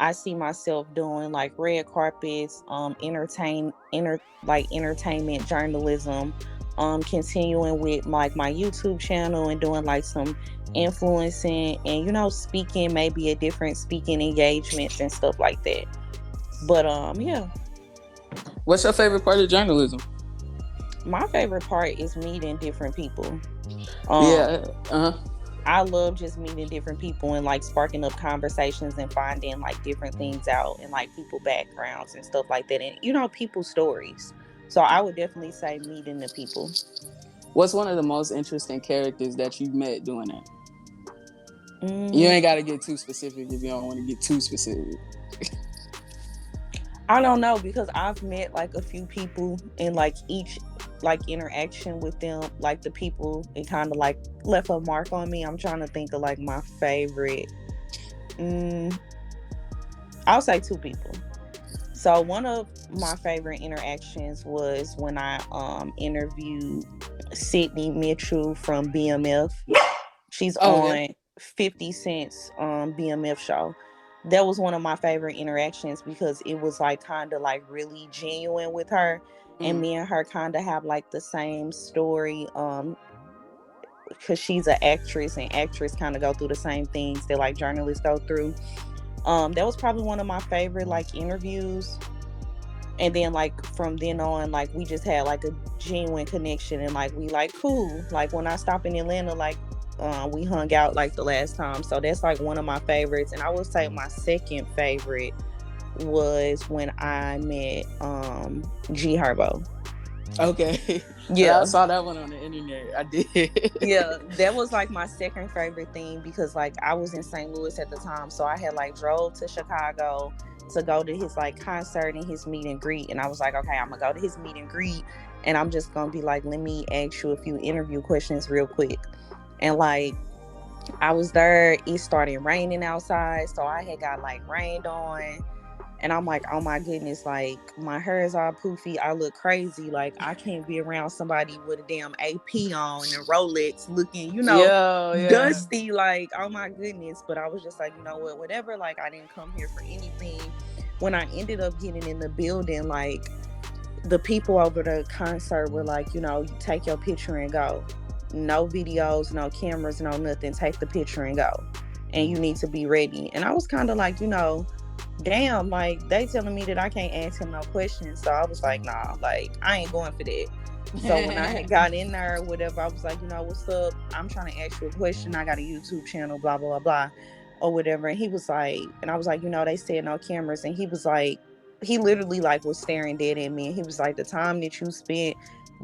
I see myself doing like red carpets, entertainment journalism, continuing with like my YouTube channel and doing like some influencing and speaking, maybe at different speaking engagements and stuff like that. But yeah. What's your favorite part of journalism? My favorite part is meeting different people. Yeah. I love just meeting different people and like sparking up conversations and finding like different things out and like people backgrounds and stuff like that, and people's stories. So I would definitely say meeting the people. What's one of the most interesting characters that you've met doing that? You ain't got to get too specific if you don't want to get too specific. I don't know, because I've met like a few people and like each like interaction with them, like the people, it kind of like left a mark on me. I'm trying to think of like my favorite. I'll say two people. So one of my favorite interactions was when I interviewed Sydney Mitchell from BMF. She's on 50 Cent's BMF show. That was one of my favorite interactions because it was like kind of like really genuine with her, and me and her kind of have like the same story because she's an actress, and actors kind of go through the same things that like journalists go through. That was probably one of my favorite like interviews. And then like from then on, like we just had like a genuine connection, and like we like cool. Like when I stopped in Atlanta, like we hung out like the last time. So that's like one of my favorites. And I would say my second favorite was when I met G Herbo. Okay. Yeah. I saw that one on the internet. I did. Yeah, that was like my second favorite thing because like I was in St. Louis at the time. So I had like drove to Chicago to go to his like concert and his meet and greet. And I was like, okay, I'm gonna go to his meet and greet, and I'm just gonna be like, let me ask you a few interview questions real quick. And like I was there, it started raining outside, so I had got like rained on, and I'm like, oh my goodness, like my hair is all poofy, I look crazy, like I can't be around somebody with a damn AP on and a Rolex looking, dusty, like oh my goodness. But I was just like, you know what, whatever, like I didn't come here for anything. When I ended up getting in the building, like the people over the concert were like, you take your picture and go. No videos, no cameras, no nothing. Take the picture and go. And you need to be ready. And I was kind of like, damn, like they telling me that I can't ask him no questions. So I was like, nah, like I ain't going for that. So when I had got in there or whatever, I was like, what's up? I'm trying to ask you a question. I got a YouTube channel, blah, blah, blah, blah, or whatever. And he was like, and I was like, they said no cameras. And he was like, he literally like was staring dead at me. And he was like, the time that you spent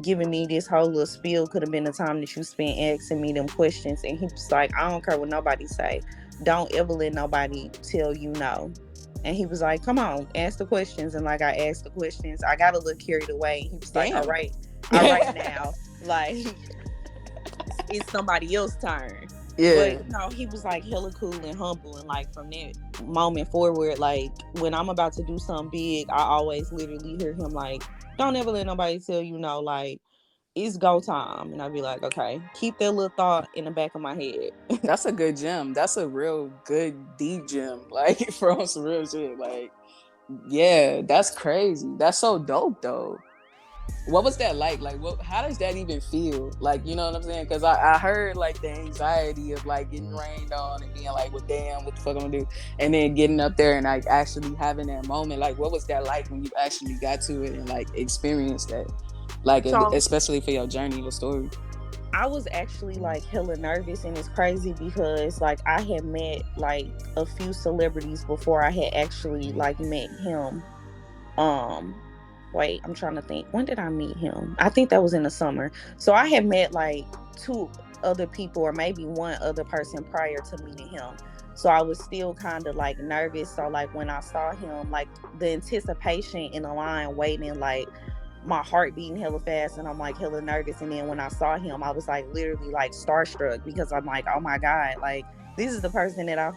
giving me this whole little spiel could have been the time that you spent asking me them questions. And he was like, I don't care what nobody say. Don't ever let nobody tell you no. And he was like, come on, ask the questions. And like I asked the questions. I got a little carried away. He was like, all right now. Like it's somebody else's turn. Yeah. But he was like hella cool and humble, and like from that moment forward, like when I'm about to do something big, I always literally hear him like, don't ever let nobody tell you no, like it's go time. And I'd be like, okay, keep that little thought in the back of my head. That's a good gem. That's a real good deep gem, like from some real shit. Like, yeah, that's crazy. That's so dope though. What was that like? Like, how does that even feel? Like, you know what I'm saying? Because I heard like the anxiety of like getting rained on and being like, well, damn, what the fuck I'm gonna do? And then getting up there and like actually having that moment. Like, what was that like when you actually got to it and like experienced that? Like, especially for your journey, your story. I was actually like hella nervous, and it's crazy because like I had met like a few celebrities before I had actually like met him. Wait, I'm trying to think. When did I meet him? I think that was in the summer. So I had met like two other people or maybe one other person prior to meeting him. So I was still kind of like nervous. So like when I saw him, like the anticipation in the line waiting, like my heart beating hella fast, and I'm like hella nervous. And then when I saw him, I was like literally like starstruck because I'm like, oh my God, like this is the person that I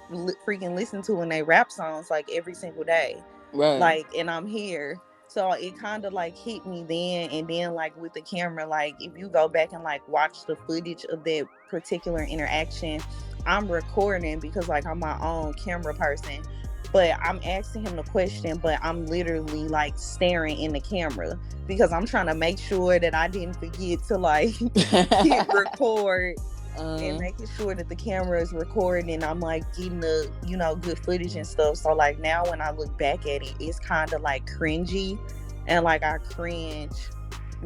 freaking listen to in their rap songs like every single day. Right. Like, and I'm here. So it kind of like hit me then. And then like with the camera, like if you go back and like watch the footage of that particular interaction, I'm recording because like I'm my own camera person. but I'm asking him the question, but I'm literally like staring in the camera because I'm trying to make sure that I didn't forget to like hit record and making sure that the camera is recording and I'm like getting the, good footage and stuff. So like now when I look back at it, it's kind of like cringy and like I cringe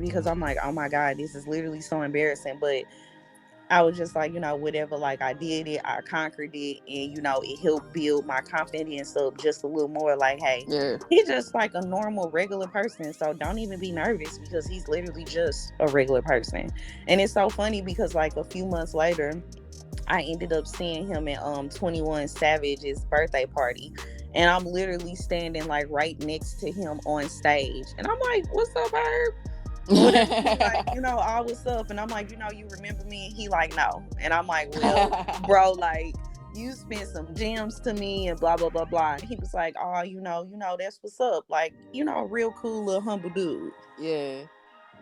because I'm like, oh my God, this is literally so embarrassing. But I was just like, whatever, like I did it, I conquered it, and it helped build my confidence up just a little more. Like, hey, Yeah. he's just like a normal, regular person. So don't even be nervous because he's literally just a regular person. And it's so funny because like a few months later, I ended up seeing him at 21 Savage's birthday party. And I'm literally standing like right next to him on stage. And I'm like, what's up, Herb? Like, oh, what's up? And I'm like, you remember me? And he like, no. And I'm like, well, bro, like, you spent some gems to me and blah, blah, blah, blah. And he was like, oh, that's what's up. Like, real cool little humble dude.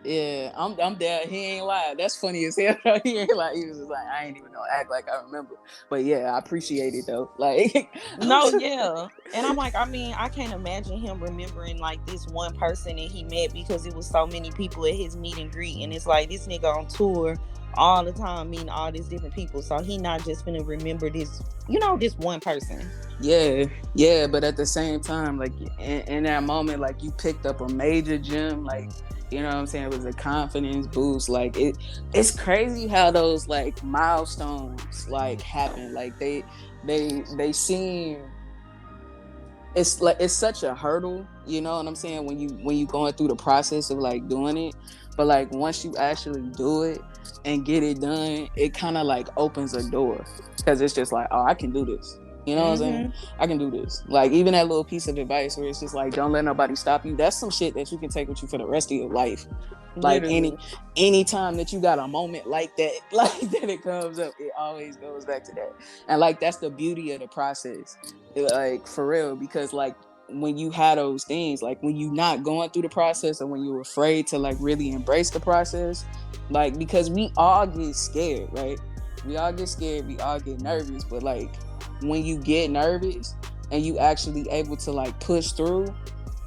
Yeah, I'm there. He ain't lying. That's funny as hell. He ain't like, he was just like, I ain't even gonna act like I remember. But yeah, I appreciate it though. Like, no, yeah. And I'm like, I can't imagine him remembering like this one person that he met because it was so many people at his meet and greet. And it's like this nigga on tour all the time meeting all these different people. So he not just gonna remember this, this one person. Yeah. But at the same time, like in that moment, like you picked up a major gem, like, you know what I'm saying? It was a confidence boost. Like it's crazy how those like milestones like happen. Like they seem, it's like it's such a hurdle, you know what I'm saying, when you going through the process of like doing it. But like once you actually do it and get it done, it kind of like opens a door because it's just like, oh, I can do this. You know what I'm saying? I can do this. Like even that little piece of advice where it's just like, don't let nobody stop you. That's some shit that you can take with you for the rest of your life. Like any time that you got a moment like that, it comes up, it always goes back to that. And like that's the beauty of the process, like for real. Because like when you have those things, like when you not going through the process or when you're afraid to like really embrace the process, like because we all get scared, right? We all get scared, we all get nervous, but like when you get nervous and you actually able to like push through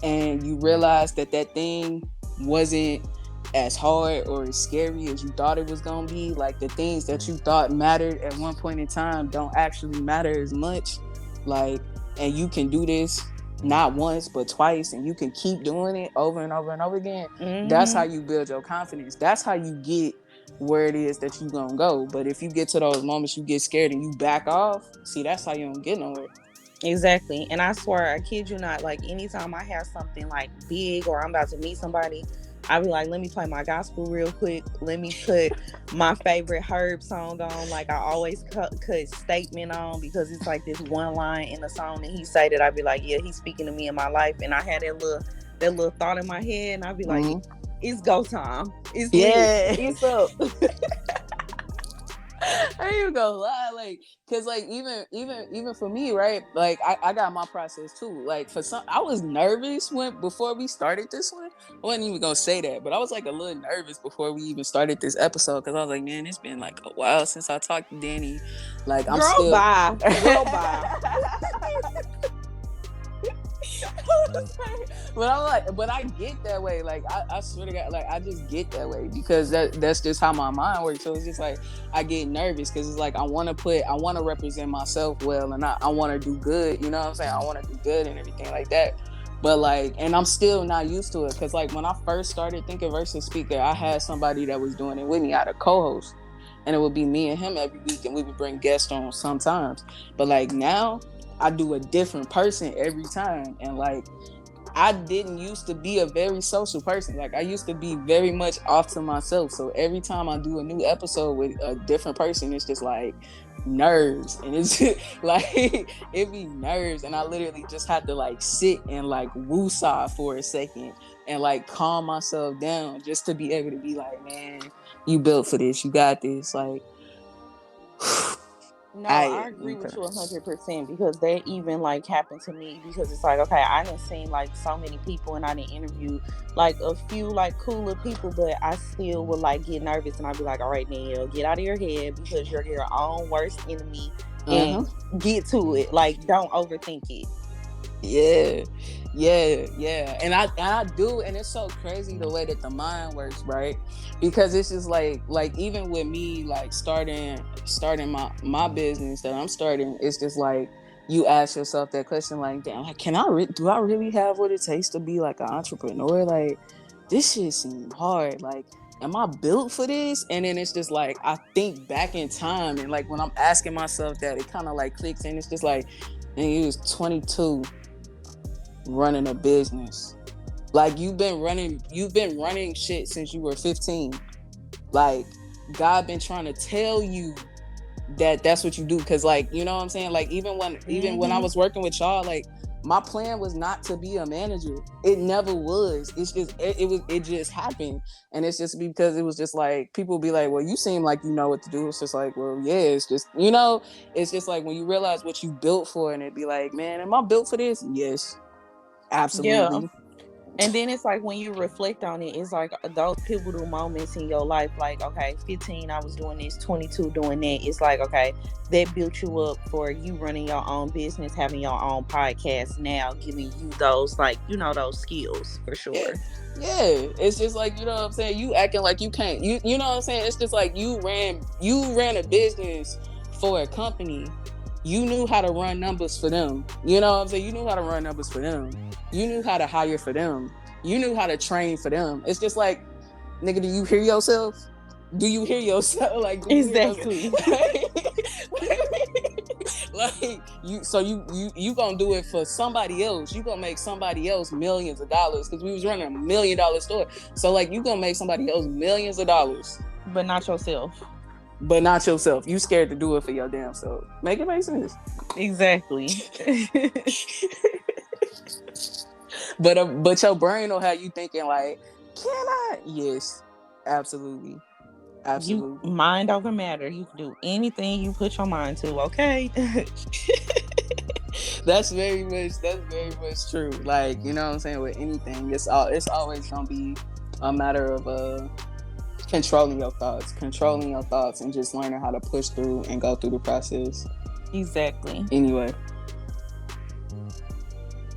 and you realize that thing wasn't as hard or as scary as you thought it was gonna be, like the things that you thought mattered at one point in time don't actually matter as much, like, and you can do this not once but twice and you can keep doing it over and over and over again. That's how you build your confidence. That's how you get where it is that you gonna go. But if you get to those moments you get scared and you back off, see, that's how you don't get nowhere. Exactly. And I swear, I kid you not, like anytime I have something like big or I'm about to meet somebody, I be like, let me play my gospel real quick, let me put my favorite Herb song on. Like I always cut Statement on because it's like this one line in the song that he say that I be like, yeah, he's speaking to me in my life. And I had that little thought in my head and I be like, it's go time. It's lit. It's up. I ain't even gonna lie, like, cause like even for me, right? Like I got my process too. Like for some, I was nervous before we started this one. I wasn't even gonna say that, but I was like a little nervous before we even started this episode because I was like, man, it's been like a while since I talked to Danny. Like I'm Girl, still. bye. Girl, bye. But I get that way. Like I swear to God, like I just get that way because that's just how my mind works. So it's just like I get nervous because it's like I want to represent myself well and I want to do good. You know what I'm saying? I want to do good and everything like that. But like, and I'm still not used to it because like when I first started Thinking versus Speaker, I had somebody that was doing it with me. I had a co-host, and it would be me and him every week, and we would bring guests on sometimes. But like now, I do a different person every time, and like I didn't used to be a very social person. Like I used to be very much off to myself. So every time I do a new episode with a different person, it's just like nerves, and it's just, like it be nerves, and I literally just have to like sit and like woosah for a second and like calm myself down just to be able to be like, man, you built for this, you got this, like. No, I agree with you 100% because that even like happened to me because it's like, okay, I done seen like so many people and I done interviewed like a few like cooler people, but I still would like get nervous and I'd be like, all right, Danielle, get out of your head because you're your own worst enemy and get to it. Like, don't overthink it. Yeah. And I do, and it's so crazy the way that the mind works, right? Because it's just like even with me, like starting my business that I'm starting, it's just like you ask yourself that question, like, damn, like, do I really have what it takes to be like an entrepreneur? Like, this shit seems hard. Like, am I built for this? And then it's just like I think back in time, and like when I'm asking myself that, it kind of like clicks, and it's just like, and you was 22 running a business. Like, you've been running shit since you were 15. Like, God been trying to tell you that that's what you do. Cause like, you know what I'm saying? Like, even when I was working with y'all, like, my plan was not to be a manager. It never was. It's just it just happened. And it's just because it was just like, people be like, well, you seem like you know what to do. It's just like, well, yeah, it's just, you know, it's just like when you realize what you built for, and it be like, man, am I built for this? Yes. Absolutely. Yeah. And then it's like when you reflect on it, it's like those pivotal moments in your life. Like, okay, 15, I was doing this, 22 doing that. It's like, okay, that built you up for you running your own business, having your own podcast now, giving you those, like, you know, those skills for sure. Yeah. It's just like, you know what I'm saying? You acting like you can't. You know what I'm saying? It's just like you ran a business for a company. You knew how to run numbers for them. You know what I'm saying? You knew how to run numbers for them. You knew how to hire for them. You knew how to train for them. It's just like, nigga, do you hear yourself? Do you hear yourself? Like, exactly. Like, you gonna do it for somebody else. You gonna make somebody else millions of dollars, because we was running $1 million store. So like, you gonna make somebody else millions of dollars, but not yourself. You scared to do it for your damn self. Make it make sense. Exactly. But your brain will have you thinking like, can I? Yes, absolutely. You mind over matter. You can do anything you put your mind to. Okay. That's very much true. Like, you know what I'm saying? With anything, it's always gonna be a matter of controlling your thoughts, and just learning how to push through and go through the process. Exactly. Anyway,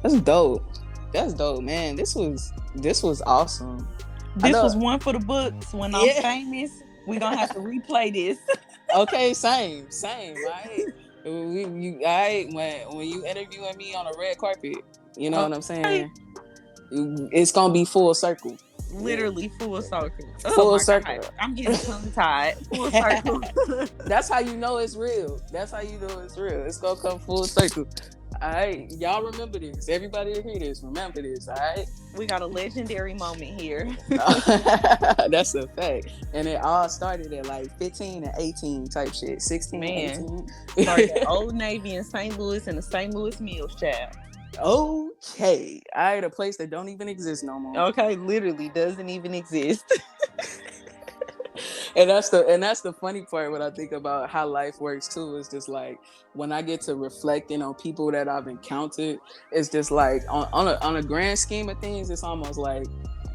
that's dope, man. This was awesome. This was one for the books. When I'm famous, we're gonna have to replay this. Okay, same, right? When you interviewing me on a red carpet, you know what I'm saying? It's gonna be full circle. Literally full circle. Full circle. God. I'm getting tongue tied. Full circle. That's how you know it's real. It's gonna come full circle. All right, y'all remember this. Everybody that hear this, remember this. All right, we got a legendary moment here. That's a fact. And it all started at like 15 and 18 type shit. 16, man. 18. Started at Old Navy in St. Louis and the St. Louis Mills, child. Okay, all right, a place that don't even exist no more. Okay, literally doesn't even exist. And that's the funny part when I think about how life works too. Is just like when I get to reflecting on people that I've encountered, it's just like on a grand scheme of things, it's almost like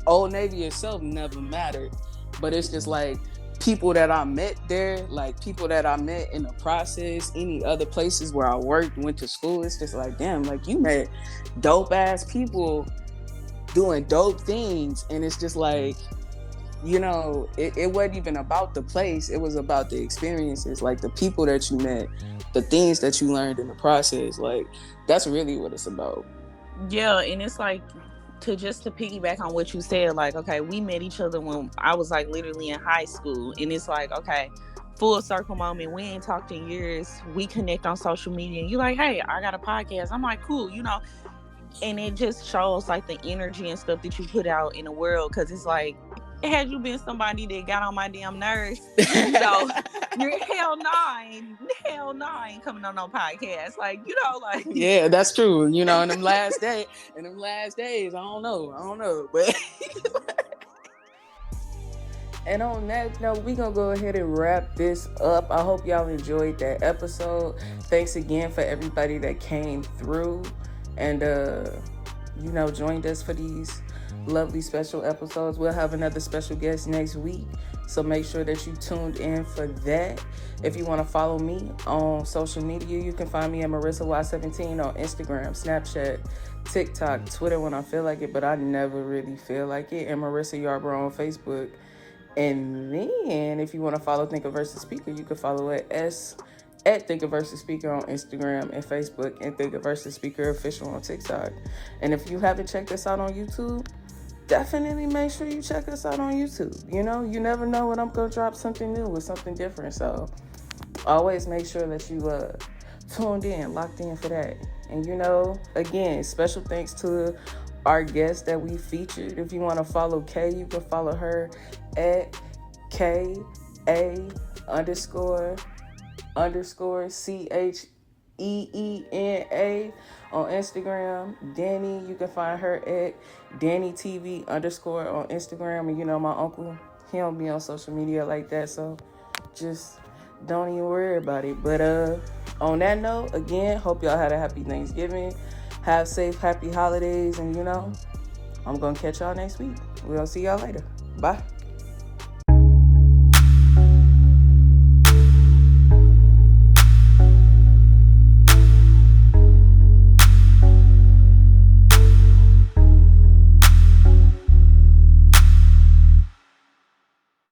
Old Navy itself never mattered, but it's just like people that I met there, like people that I met in the process, any other places where I worked, went to school. It's just like, damn, like you met dope ass people doing dope things, and it's just like, you know, it wasn't even about the place. It was about the experiences, like the people that you met, the things that you learned in the process. Like, that's really what it's about. Yeah, and it's like, to piggyback on what you said, like, okay, we met each other when I was like literally in high school, and it's like, okay, full circle moment. We ain't talked in years. We connect on social media, and you're like, hey, I got a podcast. I'm like, cool, you know. And it just shows like the energy and stuff that you put out in the world, because it's like, had you been somebody that got on my damn nerves, you know, you're hell no, I ain't coming on no podcast. Like, you know, like, yeah, that's true. You know, in them last days, I don't know, but. And on that note, we're going to go ahead and wrap this up. I hope y'all enjoyed that episode. Thanks again for everybody that came through and, joined us for these lovely special episodes. We'll have another special guest next week. So make sure that you tuned in for that. If you want to follow me on social media, you can find me at MarissaY17 on Instagram, Snapchat, TikTok, Twitter when I feel like it, but I never really feel like it. And Marissa Yarbrough on Facebook. And then if you want to follow Thinker versus Speaker, you can follow at Thinker versus Speaker on Instagram and Facebook, and Thinker versus Speaker Official on TikTok. And if you haven't checked us out on YouTube, definitely make sure you check us out on YouTube. You know, you never know when I'm going to drop something new or something different. So always make sure that you tuned in, locked in for that. And, you know, again, special thanks to our guest that we featured. If you want to follow Kay, you can follow her at KA_CHEENA on Instagram. Danny, you can find her at DannyTV_ on Instagram. And you know, my uncle, he don't be on social media like that, so just don't even worry about it. But on that note, again, hope y'all had a happy Thanksgiving. Have safe, happy holidays, and you know, I'm gonna catch y'all next week. We'll see y'all later. Bye.